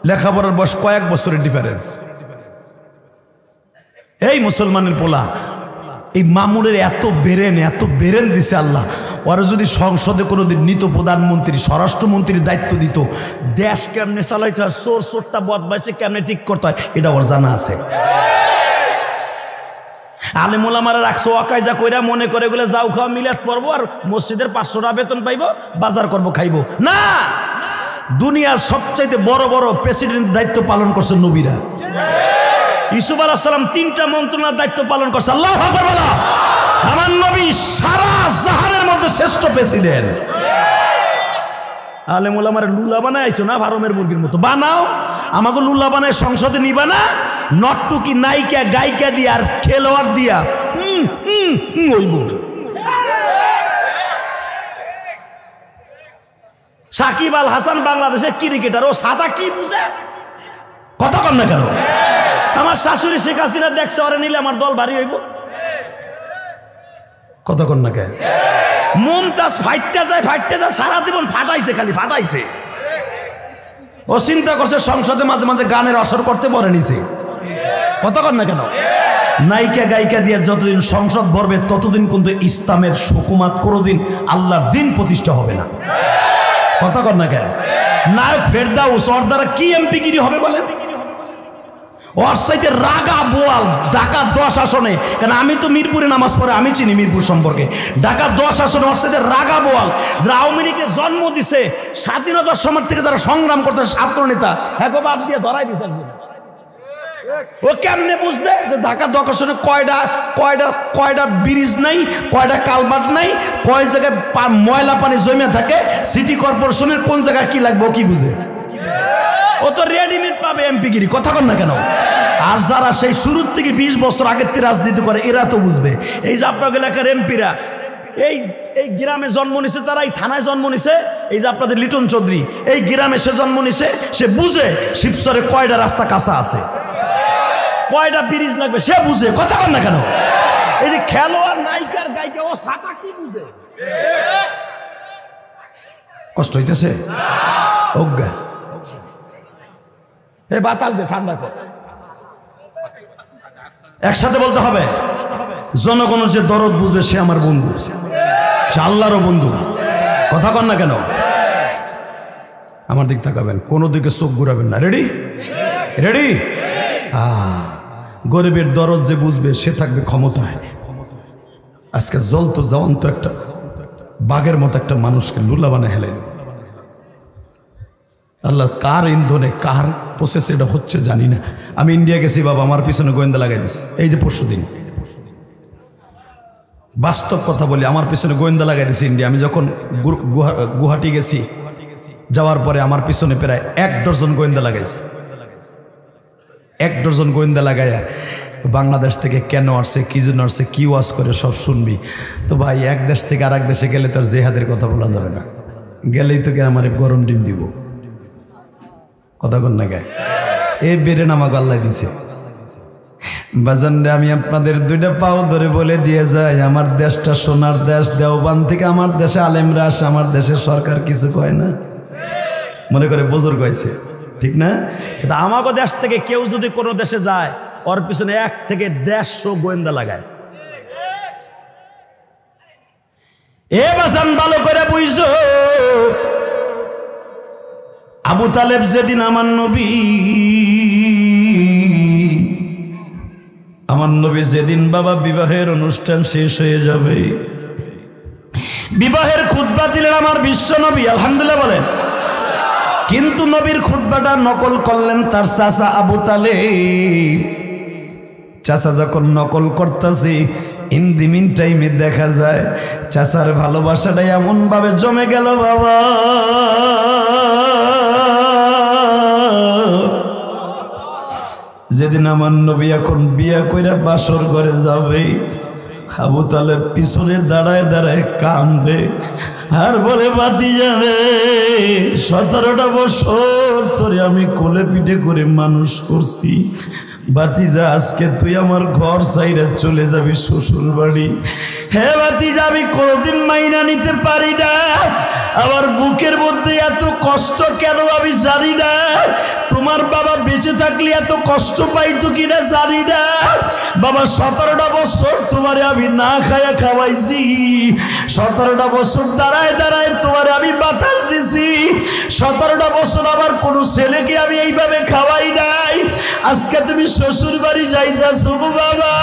লেখাপড়ার বয়স কয়েক বছরের ডিফারেন্স। এই মুসলমানের পোলা, এই মামুনের এত বেরেন দিছে আল্লাহ। ওরা যদি সংসদে কোনোদিন নিত প্রধানমন্ত্রী স্বরাষ্ট্রমন্ত্রীর দায়িত্ব দিত, দেশ কেমনে চালাইতে হয়, চোরটা বদমাইশে কেমনে ঠিক করতে হয়, এটা ওর জানা আছে। আলেম ওলামারা রাখছো অকায়দা কইরা মনে করে গেলে যাও খাওয়া মিলাদ পড়বো আর মসজিদের 500 টাকা বেতন পাইবো, বাজার করবো খাইবো না। দুনিয়ার সবচাইতে বড় বড় প্রেসিডেন্ট দায়িত্ব পালন করছে নবীরা। ইউসুফ আলাইহিস সালাম 3টা মন্ত্রণার দায়িত্ব পালন করছে। আল্লাহু আকবার বলো। আমার নবী সারা জাহানের মধ্যে শ্রেষ্ঠ প্রেসিডেন্ট। আলেম ওলামারে লুলা বানাইছো না, ফার্মের মুরগির মতো বানাও। আমাকে লুলা বানায় সংসদে নিবা না, নটটুকি নায়িকা গায়িকা দিয়া আর খেলোয়াড় দিয়া হইব। সাকিব আল হাসান বাংলাদেশের ক্রিকেটার, ও সাদা কি বুঝে, কথা কম না কেন? আমার শাশুড়ি শেখ হাসিনা দেখছে ওরে নিলে আমার দল ভারী হইব, কথা কম না কেন? মুমতাজ ফাইটটা যায় সারা জীবন ফাটাইছে, খালি ফাটাইছে। ও চিন্তা করছে সংসদে মাঝে মাঝে গানের আসর করতে পারে নিছে, কথা কন না কেন? নায়িকা গায়িকা দিয়ে যতদিন সংসদ ভরবে ততদিন কিন্তু ইসলামের হুকুমত কোনোদিন আল্লাহর দিন প্রতিষ্ঠা হবে না, কথা কন না কেন? নায়ক ফেরদাউস ওর দ্বারা কি এমপি গিরি হবে বলেন? ওর সাইতে রাগা বোয়াল ঢাকা 10 আসনে, কারণ আমি তো মিরপুরে নামাজ পড়ে আমি চিনি মিরপুর সম্পর্কে। ঢাকা 10 আসনে ওর সাইতে রাগা বোয়াল, আওয়ামী লীগের জন্ম দিছে, স্বাধীনতার সময় থেকে যারা সংগ্রাম করতে ছাত্র নেতা, হ্যাঁ বাদ দিয়ে ধরাই দিছে একজন। ও কেমনে বুঝবে যে ঢাকা 10 আসনে কয়টা ব্রিজ নাই, কয়টা কালভার্ট নাই, কয় জায়গায় ময়লা পানি জমে থাকে, সিটি কর্পোরেশনের কোন জায়গায় কি লাগবে ও কি বুঝে? ও তো রেডিমেড পাবে এমপিগিরি, কথা কন না কেন? আর যারা সেই শুরুর থেকে 20 বছর আগের থেকে রাজনীতি করে এরা তো বুঝবে। এই যে আপনাদের এলাকার এমপিরা এই গ্রামে জন্ম নিছে, তারা এই থানায় জন্ম নিছে। এই যে আপনাদের লিটন চৌধুরী এই গ্রামে সে জন্ম নিছে, সে বুঝে শিবচরে কয়টা রাস্তা কাঁচা আছে, কয়টা ব্রিজ লাগবে সে বুঝে, কথা কন না কেন? এই যে খেলোয়াড় নায়িকার গায়িকা ও সাতা কি বুঝে? কষ্ট হইতেছে অজ্ঞা। এই বাতাস দে ঠান্ডা কর, একসাথে বলতে হবে। জনগণের যে দরদ বুঝবে সে আমার বন্ধু, সে আল্লাহরও বন্ধু, কথা কন না কেন? আমার দিক তাকাবেন, কোনো দিকে চোখ ঘুরাবেন না। Ready ready? গরিবের দরদ যে বুঝবে সে থাকবে ক্ষমতায়। আজকে জ্বলতো জ্বলন্ত একটা বাঘের মতো একটা মানুষকে লুলা বানায় হেলাইল। আল্লাহ কার ইন্ধনে কার প্রসেসে এটা হচ্ছে জানি না। আমি ইন্ডিয়া গেছি বাবা, আমার পিছনে গোয়েন্দা লাগাই দিছে। এই যে পরশুদিন, বাস্তব কথা বলি, আমার পিছনে গোয়েন্দা লাগাই দিছে ইন্ডিয়া। আমি যখন গুয়াহাটি গেছি, যাওয়ার পরে আমার পিছনে প্রায় 1 ডজন গোয়েন্দা লাগাইছে। 1 ডজন গোয়েন্দা লাগাইয়া বাংলাদেশ থেকে কেন আসছে, কি জন্য আসছে, কি ওয়াজ করে সব শুনবি। তো ভাই এক দেশ থেকে আর এক দেশে গেলে তো আর জেহাদের কথা বলা যাবে না, গেলেই তো আমার গরম ডিম দিব, কথা কন না গায়ে। এই বেরেন আমাকে আল্লাহ দিছে। বাজানরে আমি আপনাদের 2টা পাও ধরে বলে দিয়ে যাই, আমার দেশটা সোনার দেশ। দেওবান থেকে আমার দেশে আলেমরা আসে, আমার দেশের সরকার কিছু কয় না, মনে করে বুজুর্গ হয়েছে, ঠিক না? কিন্তু আমাকে দেশ থেকে কেউ যদি কোনো দেশে যায়, ওর পিছনে 1 থেকে 150 গোয়েন্দা লাগায়। এ বাজান ভালো করে বুঝছো, আবু তালেব যেদিন আমার নবী যেদিন বাবা বিবাহের অনুষ্ঠান শেষ হয়ে যাবে, বিবাহের খুতবা দিলেন আমার বিশ্ব নবী, আলহামদুলিল্লাহ বলেন। কিন্তু নবীর খুতবাটা নকল করলেন তার চাচা আবু তালেব। চাচা যখন নকল করতেছে, ইন দি মিন টাইমে দেখা যায় চাচার ভালোবাসাটা এমন ভাবে জমে গেল বাবা, যেদিন আমার নবী এখন বিয়া কইরা বাসর ঘরে যাবে, আবু তালেব পিছনে দাঁড়ায় দাঁড়ায় কাঁদবে আর বলে, ভাতিজারে 17টা বছর তোরে আমি কোলে পিঠে করে মানুষ করছি, ভাতিজা আজকে তুই আমার ঘর ছাইরা চলে যাবি শ্বশুর বাড়ি। হে ভাতিজা আমি কোনোদিন মাইনা নিতে পারি না, আমার বুকের মধ্যে এত কষ্ট কেন আমি জানি না। তোমার বাবা বেঁচে থাকলে এত কষ্ট পাইতো কিনা জানি না। বাবা 17টা বছর তোমারে আমি না খায়া খাওয়াইছি, 17টা বছর দাঁড়ায় দাঁড়ায় তোমারে আমি বাতাস দিছি, 17টা বছর আমার কোনো ছেলেকে আমি এইভাবে খাওয়াই নাই। আজকে তুমি শ্বশুর বাড়ি যাইতাছো বাবা,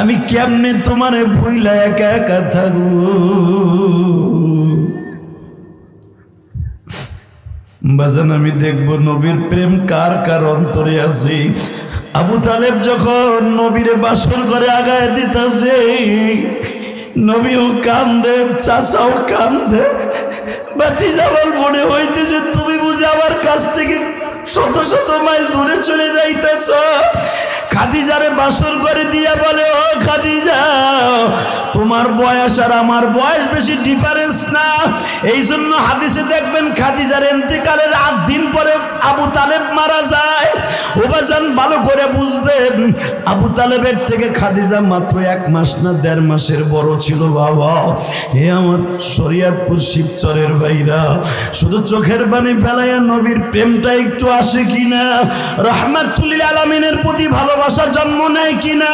আমি কেমনে তোমারে ভুইলা একা একা থাকবো। বাজান আমি দেখবো নবীর প্রেম কার কার অন্তরে আছে। আবু তালেব যখন নবীরে বাসর করে আগায় দিতেছে, নবীও কান্দে, চাচাও কান্দে। ভাতিজা আমার মনে হইতেছে তুমি বুঝে আমার কাছ থেকে শত শত মাইল দূরে চলে যাইতেছ। খাদিজারে বাসর করে দিয়া বলে, ও খাদিজা তোমার বয়স আর আমার বয়স বেশি ডিফারেন্স না। এই জন্য হাদিসে দেখবেন খাদিজার ইন্তেকালের 8 দিন পরে আবু তালেব মারা যায়। ওবাজান ভালো করে বুঝবেন, আবু তালেবের থেকে খাদিজা মাত্র 1 মাস না 1.5 মাসের বড় ছিল বাবা। হে আমার শরীয়তপুর শিবচরের ভাইরা, শুধু চোখের পানি ফেলাইয়া নবীর প্রেমটা একটু আসে কিনা, রাহমাতুল লিল আলামিনের প্রতি ভালোবাসা জন্ম নেয় কিনা।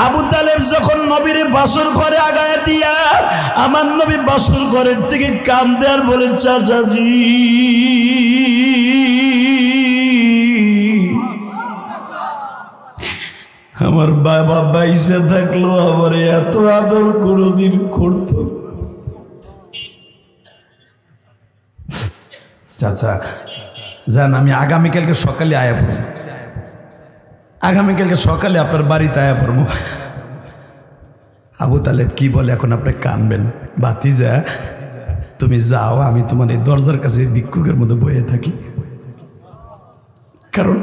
আবু তালেব যখন নবীর বাসর ঘরে আগায় দিয়া, আমার নবী বাসর ঘরের থেকে কান্দে আর বলে, চাচাজি আমার বাবা বাইসে থাকলো আমার এত আদর কোনদিন করতো। চাচা যান, আমি আগামীকালকে সকালে আয়া পড়ব, আগামীকালকে সকালে আপনার বাড়িতে আয়া পড়ব। আবু তালেব কি বলে, এখন আপনি কানবেন? ভাতিজা তুমি যাও, আমি তোমার এই দরজার কাছে ভিক্ষুকের মধ্যে বয়ে থাকি। কারণ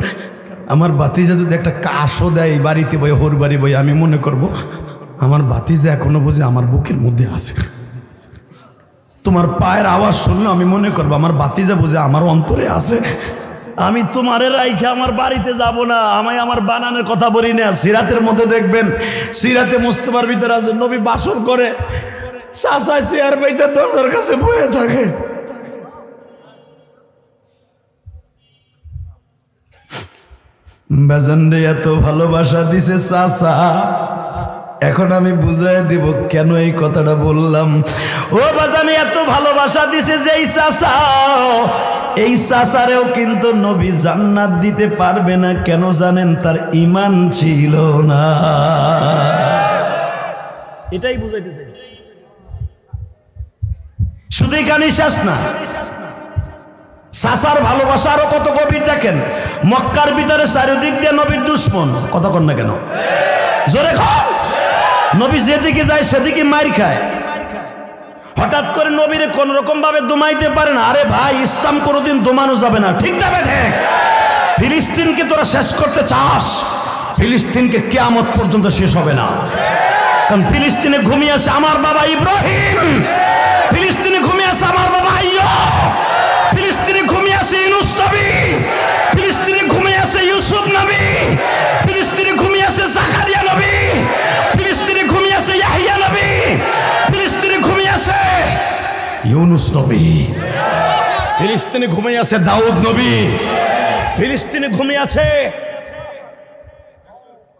আমার ভাতিজা যদি একটা কাশও দেয় বাড়িতে বই, হোর বাড়ি বই, আমি মনে করব আমার ভাতিজা এখনো বুঝে আমার বুকের মধ্যে আছে। তোমার পায়ের আওয়াজ শুনলে আমি মনে করবো আমার ভাতিজা বুঝে আমার অন্তরে আছে। আমি তোমারে রাইখে আমার বাড়িতে যাব না, আমি আমার বানানের কথা বলি না। সিরাতের মধ্যে দেখবেন, সিরাতে মুস্তাফার ভিতরে আছে নবী বাসর করে চাচা চেয়ার পাইতে দরজার কাছে বয়ে থাকে। বাজানরে এত ভালোবাসা দিছে চাচা, এখন আমি বুঝাই দিব কেন এই কথাটা বললাম। ও বাজানে এত ভালোবাসা দিছে যে এই চাচা, এই চাচারেও কিন্তু নবী জান্নাত দিতে পারবে না। কেন জানেন? তার ঈমান ছিল না। এটাই বুঝাইতে চাইছি। শুধু এখানে শেষ না, চাচার ভালোবাসা আরো কত গভীর দেখেন। মক্কার ভিতরে চারিদিক দিয়ে নবীর দুশ্মন, কথা কন না কেন? জোরে খান। নবী যেদিকে যায় সেদিকে মার খায়। হঠাৎ করে নবীরে কোন রকম ভাবে দমাইতে পারে না। আরে ভাই, ইসলাম কোনোদিন দমানো যাবে না, ঠিক না বেঠিক? ফিলিস্তিনকে তোরা শেষ করতে চাস, ফিলিস্তিনকে কিয়ামত পর্যন্ত শেষ হবে না। কারণ ফিলিস্তিনে ঘুমিয়ে আছে আমার বাবা ইব্রাহিম, ফিলিস্তিনে ঘুমিয়ে আছে আমার বাবা আইয়ুব, ফিলিস্তিনে ঘুমিয়ে আছে ইউনূস নবী, ফিলিস্তিনে ঘুমিয়ে আছে ইউসুফ নবী, ফিলিস্তিনে ঘুমিয়ে আছে জাকারিয়া নবী, ফিলিস্তিনে ঘুমিয়ে আছে ইয়াহইয়া নবী, ফিলিস্তিনে ঘুমিয়ে আছে ইউনূস নবী, ফিলিস্তিনে ঘুমিয়ে আছে দাউদ নবী, ফিলিস্তিনে ঘুমিয়ে আছে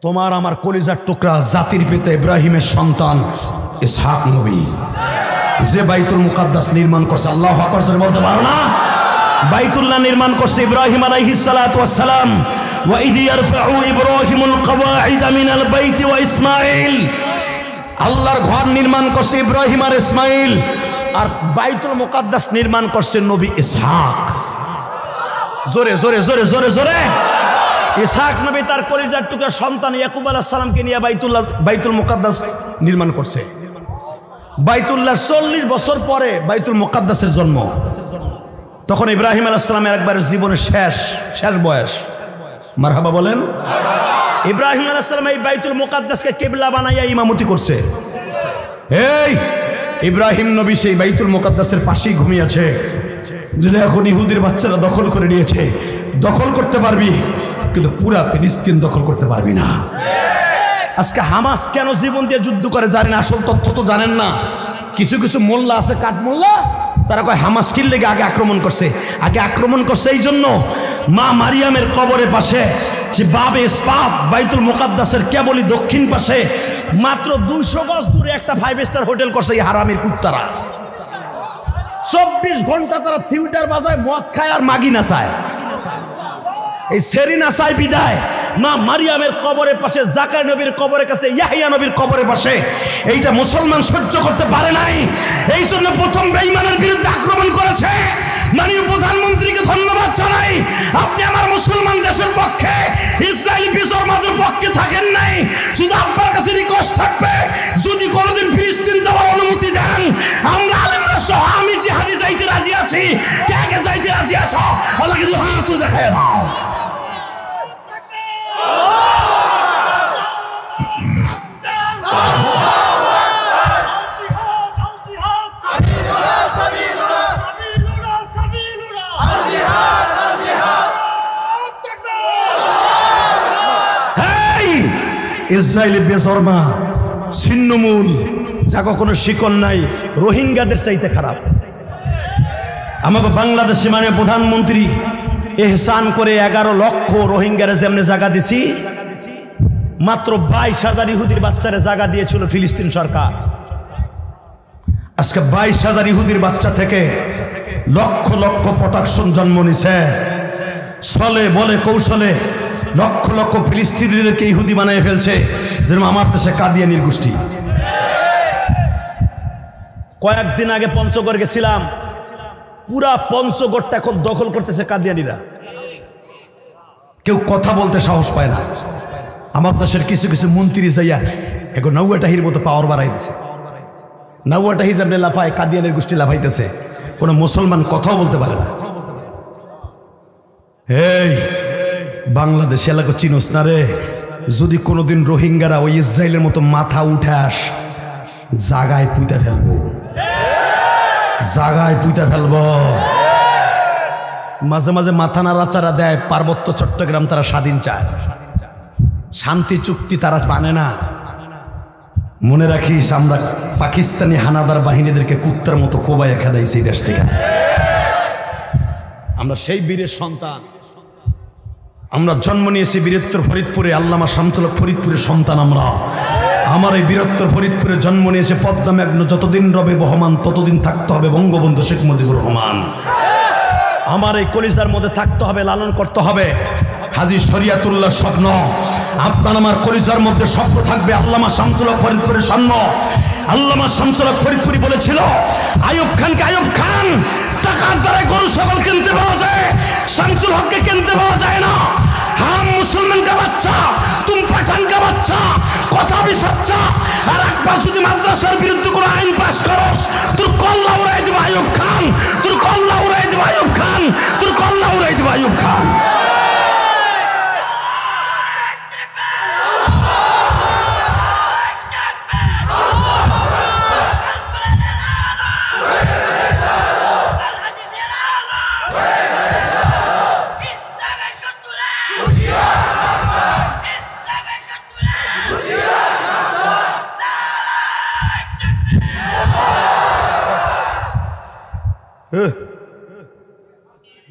তোমার আমার কলিজার টুকরা জাতির পিতা ইব্রাহিমের সন্তান ইসহাক নবী, যে বাইতুল মুকাদ্দাস নির্মাণ করছে। আল্লাহু আকবার বলতে পারো না? বাইতুল্লাহ নির্মাণ করছে ইব্রাহিম আলাইহিস সালাতু ওয়াস সালাম। ওয়া ইয ইয়ারফাউ ইব্রাহিমুল কওয়াইদ মিনাল বাইত ওয়া ইসমাঈল, আল্লাহর ঘর নির্মাণ করছে ইব্রাহিম আর ইসমাঈল, আর বাইতুল মুকাদ্দাস নির্মাণ করছে নবী ইসহাক। জোরে জোরে জোরে জোরে জোরে। ইসহাক নবী তার কলিজার টুকরা সন্তান ইয়াকুব আলাইহিস সালামকে নিয়ে বাইতুল মুকাদ্দাস নির্মাণ করছে। বাইতুল্লাহ 40 বছর পরে বাইতুল মুকাদ্দাসের জন্ম। তখন ইব্রাহিম আলাইহিস সালামের একবার জীবনের শেষ বয়স। মারহাবা বলেন। ইব্রাহিম আলাইহিস সালাম এই বাইতুল মুকাদ্দাসকে কিবলা বানাইয়া ইমামতি করছে। এই ইব্রাহিম নবী সেই বাইতুল মুকাদ্দাসের পাশেই ঘুমিয়ে আছে। যেটা এখন ইহুদির বাচ্চারা দখল করে নিয়েছে। দখল করতে পারবি, কিন্তু পুরা ফিলিস্তিন দখল করতে পারবি না। আজকে হামাস কেন জীবন দিয়ে যুদ্ধ করে জানেন? আসল তথ্য তো জানেন না। কিছু কিছু মোল্লা আছে, কাঠ মোল্লা, তারা কয় হামাস কিল লেগে আগে আক্রমণ করছে। আগে আক্রমণ করছে এই জন্য মা মারিয়ামের কবরের পাশে, যে বাবে ইসপাত বাইতুল মুকাদ্দাসের কেবলই দক্ষিণ পাশে মাত্র 200 গজ দূরে একটা 5 স্টার হোটেল করছে এই হারামির কুত্তারা। 24 ঘন্টা তারা থিয়েটার বাজায়, মদ খায় আর মাগি নাচায়। এই সেরি নাচায় বিদায় মা মারিয়ামের কবরের পাশে, জাকারিয়া নবীর কবরের কাছে, ইয়াহিয়া নবীর কবরের পাশে। এইটা মুসলমান সহ্য করতে পারে নাই, এই জন্য প্রথম বেঈমানের বিরুদ্ধে আক্রমণ করেছে। মাননীয় প্রধানমন্ত্রীকে ধন্যবাদ জানাই, আপনি আমার মুসলমান দেশের পক্ষে, ইসরায়েলি বিজর্মাদের পক্ষে থাকেন নাই। শুধু আপনার কাছে রিকোয়েস্ট থাকবে, যদি কোনোদিন ফিলিস্তিন যাওয়ার অনুমতি দেন, আমরা আলেমরা সহ আমি জিহাদে যাইতে রাজি আছি। কে কে যাইতে রাজি আছো? আল্লাহকে দুই হাত দেখায় দাও। ইসরায়েলি বেজর্মা ছিন্নমূল, যা কখনো শিকল নাই, রোহিঙ্গাদের চাইতে খারাপ। আমাকে বাংলাদেশে মানে প্রধানমন্ত্রী এহসান করে 11 লক্ষ রোহিঙ্গারে যেমনে জায়গা দিছি, মাত্র 22,000 ইহুদির বাচ্চারে জায়গা দিয়েছিল ফিলিস্তিন সরকার। আজকে 22,000 ইহুদির বাচ্চা থেকে লক্ষ লক্ষ প্রোটেকশন জন্ম নিছে। ছলে বলে কৌশলে লক্ষ লক্ষ ফিলিস্তিনিদেরকে ইহুদি বানিয়ে ফেলছে। যেরকম আমার দেশে কাদিয়ানির গোষ্ঠী। কয়েকদিন আগে পঞ্চগড় গেছিলাম, পুরা পঞ্চগড়টা এখন দখল করতেছে কাদিয়ানিরা। কেউ কথা বলতে সাহস পায় না। আমার দেশের কিছু কিছু মন্ত্রী যাইয়া এখন নাউয়াটাহির মতো পাওয়ার বাড়াই দিছে। নাউয়াটাহি যেমনি লাফায়, কাদিয়ানির গোষ্ঠী লাফাইতেছে। কোনো মুসলমান কথাও বলতে পারে না। এই বাংলাদেশ এলাকা চিনোস না রে? যদি কোনোদিন রোহিঙ্গারা ওই ইসরায়েলের মতো মাথা উঠাস, জাগায় পুঁতে ফেলবো, জাগায় পুঁতে ফেলবো। মাঝে মাঝে মাথা নাড়াচাড়া দেয়। পার্বত্য চট্টগ্রাম তারা স্বাধীন চায়, শান্তি চুক্তি তারা মানে না। মনে রাখিস, আমরা পাকিস্তানি হানাদার বাহিনীদেরকে কুত্তার মতো কোবাইয়া খেদাইছি এই দেশ থেকে। আমরা সেই বীরের সন্তান। আমরা জন্ম নিয়েছি বীরত্তর ফরিদপুরে, আল্লামা শামসুল হক ফরিদপুরের সন্তান আমরা। আমার এই বীরত্তর ফরিদপুরে জন্ম নিয়েছে পদ্মা মেঘনা, যতদিন রবে বহমান ততদিন থাকতে হবে বঙ্গবন্ধু শেখ মুজিবুর রহমান। আমার এই কলিজার মধ্যে থাকতে হবে, লালন করতে হবে হাজী শরিয়াতুল্লাহ স্বপ্ন। আপনার আমার কলিজার মধ্যে স্বপ্ন থাকবে আল্লামা শামসুল হক ফরিদপুরের স্বপ্ন। আল্লামা শামসুল হক ফরিদপুরি বলেছিল, আইয়ুব খানকে আইয়ুব খান, টাকার দ্বারাই গরু ছাগল কিনতে পাওয়া যায়, শামসুল হককে কিনতে পাওয়া যায় না। হাম মুসলমান কা বাচ্চা, তুম পাঠান কা বাচ্চা, কথা भी सच्चा। আর একবার যদি মাদ্রাসার বিরুদ্ধে কোনো আইন পাস করস, তোর কল্লা উড়াই দেব আইয়ুব খান, তোর কল্লা উড়াই দেব আইয়ুব খান, তোর কল্লা উড়াই দেব আইয়ুব খান।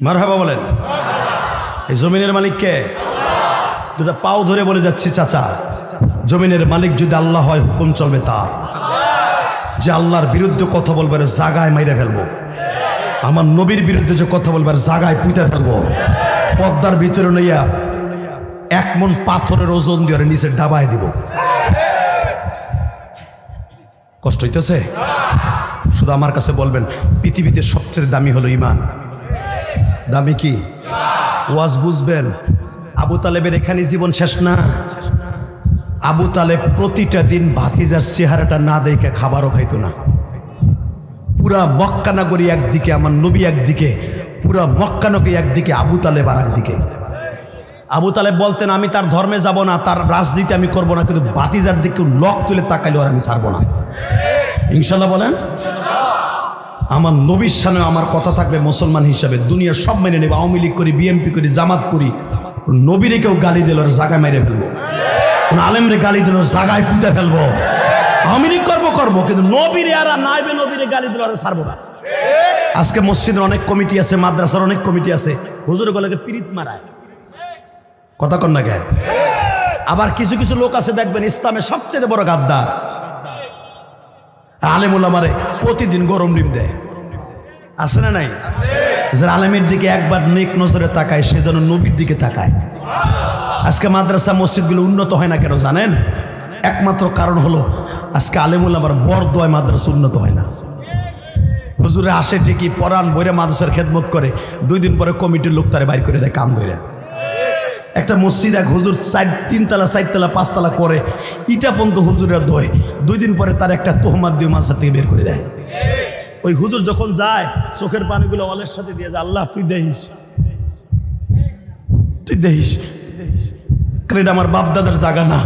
মারহাবা বলেন। এই জমিনের মালিক কে? দুটা পাও ধরে বলে যাচ্ছি চাচা, জমিনের মালিক যদি আল্লাহ হয়, হুকুম চলবে তার। যে আল্লাহর বিরুদ্ধে কথা বলবে জাগায় মাইরে ফেলবো। আমার নবীর বিরুদ্ধে যে কথা বলবে জাগায় পুঁতে ফেলবো। পদ্মার ভিতরে নইয়া 1 মণ পাথরের ওজন দিয়ে নিচে ডাবায় দিব। কষ্ট হইতেছে? শুধু আমার কাছে বলবেন, পৃথিবীতে সবচেয়ে দামি হলো ঈমান। দামি কি? ওয়াজ বুঝবেন। আবু তালেবের এখানে জীবন শেষ না। আবু তালেব প্রতিটা দিন ভাতিজার চেহারাটা না দেখে খাবারও খাইতো না। পুরা মক্কা নগরী একদিকে, আমার নবী একদিকে, পুরা মক্কা নগরী একদিকে, আবু তালেব আর একদিকে। আবু তালেব বলতেন, আমি তার ধর্মে যাব না, তার রাজনীতি আমি করব না, কিন্তু ভাতিজার দিকে লক তুলে তাকাইলেও আর আমি ছাড়বো না। ইনশাল্লাহ বলেন। আমার নবীর সামনে আমার কথা থাকবে মুসলমান হিসাবে, দুনিয়া সব মেনে নেবে। আওয়ামী লীগ করি, বিএনপি করি, জামাত করি, নবীরে কেউ গালি দিল জায়গায় মেরে ফেলবো, কোন আলেমরে গালি দিল জায়গায় পুঁতে ফেলবো। আওয়ামী লীগ করবো কিন্তু নবীরে আর নাইবে নবীরে গালি দিল আর ছাড়বো না। আজকে মসজিদের অনেক কমিটি আছে, মাদ্রাসার অনেক কমিটি আছে, হুজুর গলাকে পিরিত মারায়, কথা কন না গায়ে। আবার কিছু কিছু লোক আছে দেখবেন ইসলামের সবচেয়ে বড় গাদ্দার, আলেম ওলামারে প্রতিদিন গরম ডিম দেয়, আছে না নাই? যে আলেমের দিকে একবার নেক নজরে তাকায় সে যেন নবীর দিকে তাকায়। আজকে মাদ্রাসা মসজিদগুলো উন্নত হয় না কেন জানেন? একমাত্র কারণ হলো আজকে আলেম ওলামার বরদোয়ায় মাদ্রাসা উন্নত হয় না। হুজুরে আসে ঠিকই, পরাণ বইরে মাদ্রাসার খেদমত করে, 2 দিন পরে কমিটির লোক তারে বাইর করে দেয় কান ধরে। একটা মসজিদ এক হুজুর 3 তলা 4 তলা 5 তলা করে ইটা পর্যন্ত হুজুরের দোয়, 2 দিন পরে তার একটা তোহমাত দিয়ে মাদ্রাসা থেকে বের করে দেয়। ওই হুজুর যখন যায় চোখের পানিগুলো অলের সাথে দিয়ে যায়, আল্লাহ তুই দেখিস, তুই দেখিস, কারণ এটা আমার বাপদাদার জায়গা না,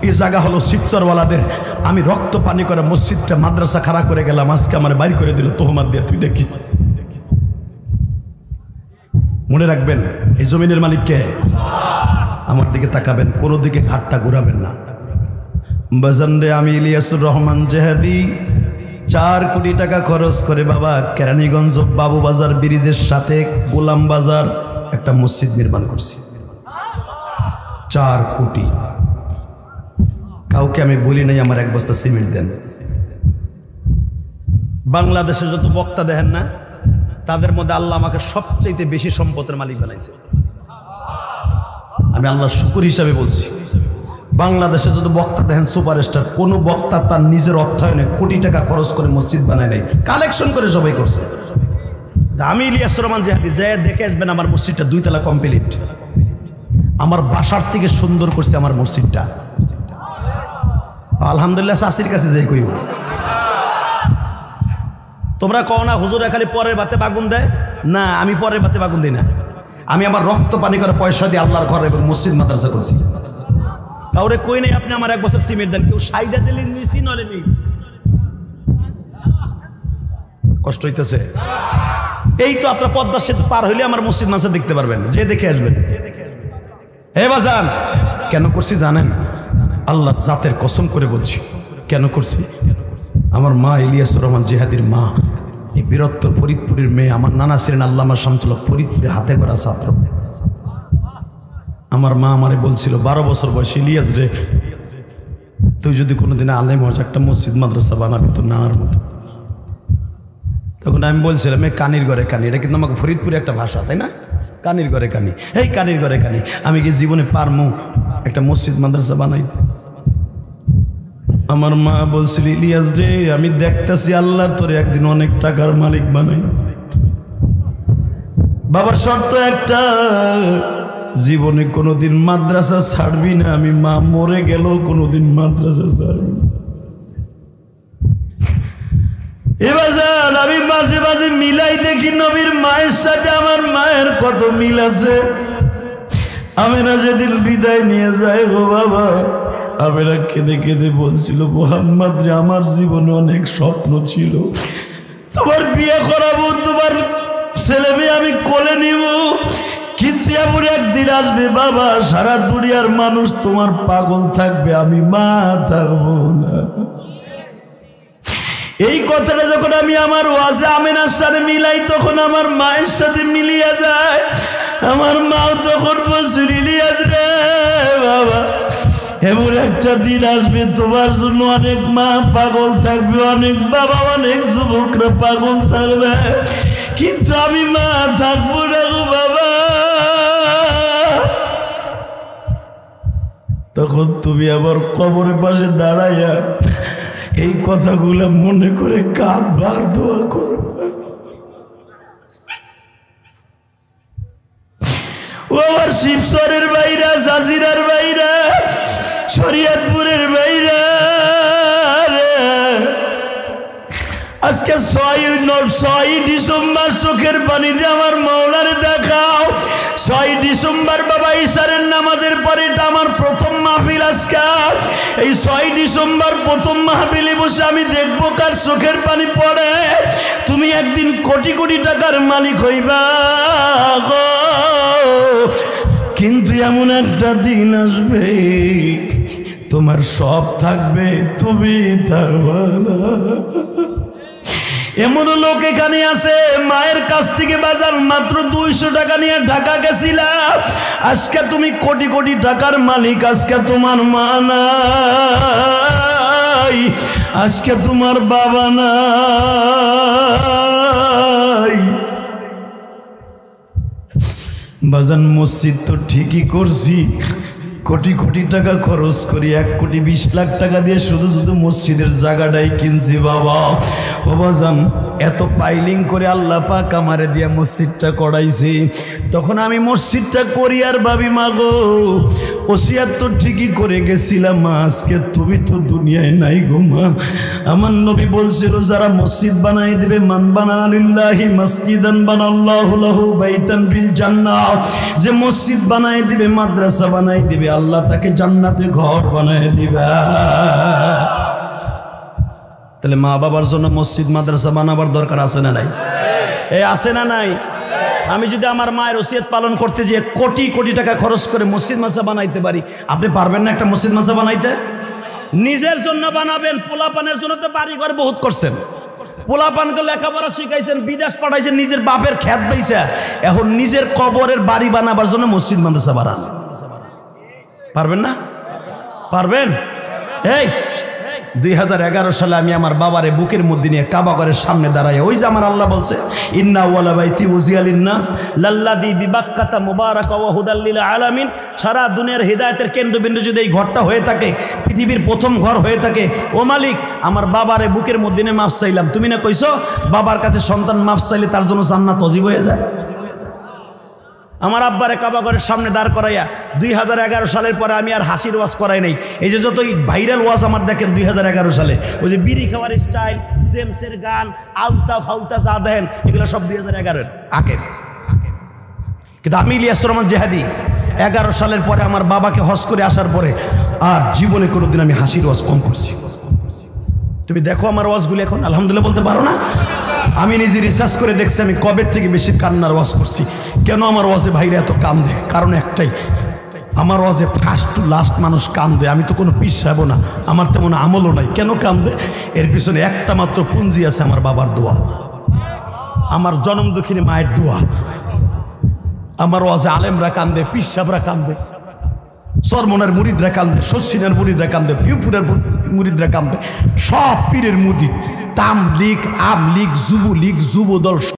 এই জায়গা হলো শিবচরওয়ালাদের। আমি রক্ত পানি করে মসজিদটা মাদ্রাসা খাড়া করে গেলাম, আজকে আমার বাইর করে দিল তোহমাত দিয়ে, তুই দেখিস। মনে রাখবেন এই জমিনের মালিক কে? আমার দিকে তাকাবেন, কোনো দিকে ঘাটটা ঘুরাবেন না। বাজানরে আমি ইলিয়াসুর রহমান জেহাদি 4 কোটি টাকা খরচ করে বাবা কেরানীগঞ্জ বাবু বাজার ব্রিজের সাথে গোলাম বাজার একটা মসজিদ নির্মাণ করছি। 4 কোটি। কাউকে আমি বলি নাই আমার 1 বস্তা সিমেন্ট দেন। বাংলাদেশে যত বক্তা দেখেন না, তাদের মধ্যে আল্লাহ আমাকে সবচেয়ে বেশি সম্পদের মালিক বানাইছে। আমি আল্লাহর শুকর হিসাবে বলছি, বাংলাদেশে যত বক্তা দেখেন সুপারস্টার, কোন বক্তা তার নিজের অর্থায়নে কোটি টাকা খরচ করে মসজিদ বানায় নাই, কালেকশন করে সবাই করছে। আমি ইলিয়াস রহমান জেহাদি যায় দেখে আসবেন আমার মসজিদটা 2 তলা কমপ্লিট, আমার বাসার থেকে সুন্দর করছে আমার মসজিদটা। আলহামদুলিল্লাহ চাষির কাছে যাই কইব। তোমরা কও না হুজুরা খালি পরের বাতে বাগুন দেয়, না আমি পরের বাতে বাগুন দিই না, আমি আমার রক্ত পানি করে পয়সা দিয়ে আল্লাহর ঘর এবং মসজিদ মাদ্রাসা করছি। কাউরে কই নাই আপনি আমার 1 বছর সিমেন্ট দেন, কেউ সাইদা দিলেন নিছি নলে নেই। কষ্ট হইতেছে। এই তো আপনার পদ্মা সেতু পার হইলে আমার মসজিদ মাদ্রাসা দেখতে পারবেন, যে দেখে আসবেন। হে বাজান, কেন করছি জানেন? আল্লাহর জাতের কসম করে বলছি কেন করছি। আমার মা ইলিয়াসুর রহমান জিহাদির মা, এই বীরত্ব ফরিদপুরের মেয়ে, আমার নানা ছিলেন আল্লামা শামসুল্লাহ ফরিদপুরে হাতে গড়া ছাত্র। আমার মা আমারে বলছিল 12 বছর বয়সে, ইলিয়াস রে তুই যদি কোনোদিন আলেম হস একটা মসজিদ মাদ্রাসা বানাবি তো না আর মতো। তখন আমি বলছিলাম এই কানির ঘরে কানি, এটা কিন্তু আমাকে ফরিদপুরে একটা ভাষা, তাই না? কানির ঘরে কানি, এই কানির ঘরে কানি, আমি কি জীবনে পারমু একটা মসজিদ মাদ্রাসা বানাইতে? আমার মা বলছিল ইলিয়াস রে আমি দেখতেছি আল্লাহ তোরে একদিন অনেক টাকার মালিক বানাই। বাবার শর্ত একটা, জীবনে কোনোদিন মাদ্রাসা ছাড়বি না, আমি মা মরে গেল কোনোদিন মাদ্রাসা ছাড়বি না। এবার আমি মাঝে মাঝে মিলাই দেখি নবীর মায়ের সাথে আমার মায়ের কত মিল আছে। আমেনা যেদিন বিদায় নিয়ে যায় গো বাবা, আমেনা কেঁদে কেঁদে বলছিল মুহাম্মদ রে আমার জীবনে অনেক স্বপ্ন ছিল, তোমার বিয়ে করাবো, তোমার ছেলে মেয়ে আমি কোলে নিব, কিন্তু এমন একদিন আসবে বাবা সারা দুনিয়ার মানুষ তোমার পাগল থাকবে, আমি মা থাকবো না। এই কথাটা যখন আমি আমার ওয়াজে আমেনার সাথে মিলাই তখন আমার মায়ের সাথে মিলিয়ে যায়। আমার মাও তখন বলছিল ইলিয়াস রে বাবা এমন একটা দিন আসবে তোমার জন্য অনেক মা পাগল থাকবে, অনেক বাবা অনেক যুবকরা পাগল থাকবে, কিন্তু আমি মা থাকবো না গো বাবা। তখন তুমি আবার কবরের পাশে দাঁড়াইয়া এই কথাগুলো মনে করে কাঁদবার দোয়া করবে। ও আমার শিবচরের বাইরা, জাজিরার বাইরা, শরীয়তপুরের বাইরা, আজকে 6 ডিসেম্বর চোখের পানিতে আমার মাওলারে দেখাও। 6 ডিসেম্বর বাবা ইশারের নামাজের পরে এটা আমার প্রথম মাহফিল। আজকে এই 6 ডিসেম্বর প্রথম মাহফিলে বসে আমি দেখবো কার চোখের পানি পড়ে। তুমি একদিন কোটি কোটি টাকার মালিক হইবা গো, কিন্তু এমন একটা দিন আসবে তোমার সব থাকবে, তুমি থাকবা না। এমন লোক এখানে আছে মায়ের কাছ থেকে বাজার মাত্র 200 টাকা নিয়ে ঢাকা গেছিলা, আজকে তুমি কোটি কোটি টাকার মালিক। আজকে তোমার মা নাই, আজকে তোমার বাবা নাই। বাজান মসজিদ তো ঠিকই করছি, কোটি কোটি টাকা খরচ করি, 1,20,00,000 টাকা দিয়ে শুধু শুধু মসজিদের জায়গাটাই কিনছি বাবা। বাবাজান এত পাইলিং করে আল্লাহ পাক আমারে দিয়া মসজিদটা করাইছি, তখন আমি মসজিদটা করি আর ভাবি মাগো ওসিয়াত তো ঠিকই করে গেছিলাম, আজকে তুমি তো দুনিয়ায় নাই গো মা। আমার নবী বলছিল যারা মসজিদ বানাই দিবে, মান বানা লিল্লাহি মাসজিদান বানাল্লাহু লাহু বাইতান ফিল জান্নাহ, যে মসজিদ বানাই দিবে, মাদ্রাসা বানাই দিবে, আল্লাহ তাকে জান্নাতে ঘর বানাই দিবে। তাহলে মা বাবার জন্য মসজিদ মাদ্রাসা বানাবার দরকার আছে না নাই? আছে না নাই? আমি যদি আমার মায়ের ওসিয়ত পালন করতে যেয়ে কোটি কোটি টাকা খরচ করে মসজিদ মাদ্রাসা বানাইতে পারি, আপনি পারবেন না একটা মসজিদ মাদ্রাসা বানাইতে? নিজের জন্য বানাবেন, পোলাপানের জন্য তো বাড়ি ঘর বহুত করছেন, পোলাপানকে লেখাপড়া শিখাইছেন, বিদেশ পাঠাইছেন, নিজের বাপের খেত বেচা, এখন নিজের কবরের বাড়ি বানাবার জন্য মসজিদ মাদ্রাসা বানান। পারবেন না? পারবেন? এই 2011 সালে আমি আমার বাবারে বুকের মধ্যে নিয়ে কাবা ঘরের সামনে দাঁড়াই, ওই যে আমার আল্লাহ বলছে ইন্না ওয়ালা বাইতি উযিয়া লিন-নাস লাল্লাযী বিবাক্কাতা মুবারাকা ওয়া হুদাল লিল আলামিন। সারা দুনিয়ার হিদায়াতের কেন্দ্রবিন্দু যদি এই ঘরটা হয়ে থাকে, পৃথিবীর প্রথম ঘর হয়ে থাকে, ও মালিক আমার বাবারে বুকের মধ্যে নিয়ে মাফ চাইলাম। তুমি না কইছো বাবার কাছে সন্তান মাফ চাইলে তার জন্য জান্নাত ওয়াজিব হয়ে যায়। আমার আব্বারে কাবা ঘরের সামনে দাঁড় করাইয়া 2011 সালের পরে আমি আর হাসির ওয়াজ করাই নাই। এই যে যতই ভাইরাল ওয়াজ আমার দেখেন 2011 সালে, ওই যে বিড়ি খাওয়ার স্টাইল, জেমসের গান, আলতা ফাউতা যা দেখেন, এগুলো সব 2011 আগের। কিন্তু আমি ইলিয়াস রহমান জেহাদি 11 সালের পরে আমার বাবাকে হজ করে আসার পরে আর জীবনে কোনোদিন আমি হাসির ওয়াজ কম করছি। তুমি দেখো আমার ওয়াজগুলি এখন আলহামদুলিল্লাহ বলতে পারো না? আমি নিজে রিসার্চ করে দেখছি আমি কবের থেকে বেশি কান্নার ওয়াজ করছি। কেন আমার ওয়াজে ভাইরা এত কান্দে? কারণ একটাই, আমার ওয়াজে ফার্স্ট টু লাস্ট মানুষ কান্দে। আমি তো কোনো পীর সাহেব না, আমার তেমন আমলও নাই। কেন কান্দে? এর পিছনে একটা মাত্র পুঞ্জি আছে, আমার বাবার দোয়া, আমার জনম দুঃখিনী মায়ের দোয়া। আমার ওয়াজে আলেমরা কান্দে, পীর সাহেবরা কান্দে, চরমনের মুরিদরা কান্দে, শশিনের মুরিদরা কান্দে, পিউপুরের মুরিদরা কান্দে, সব পীরের মুরিদ, তাম লীগ, আম লীগ, যুব লীগ, যুব দল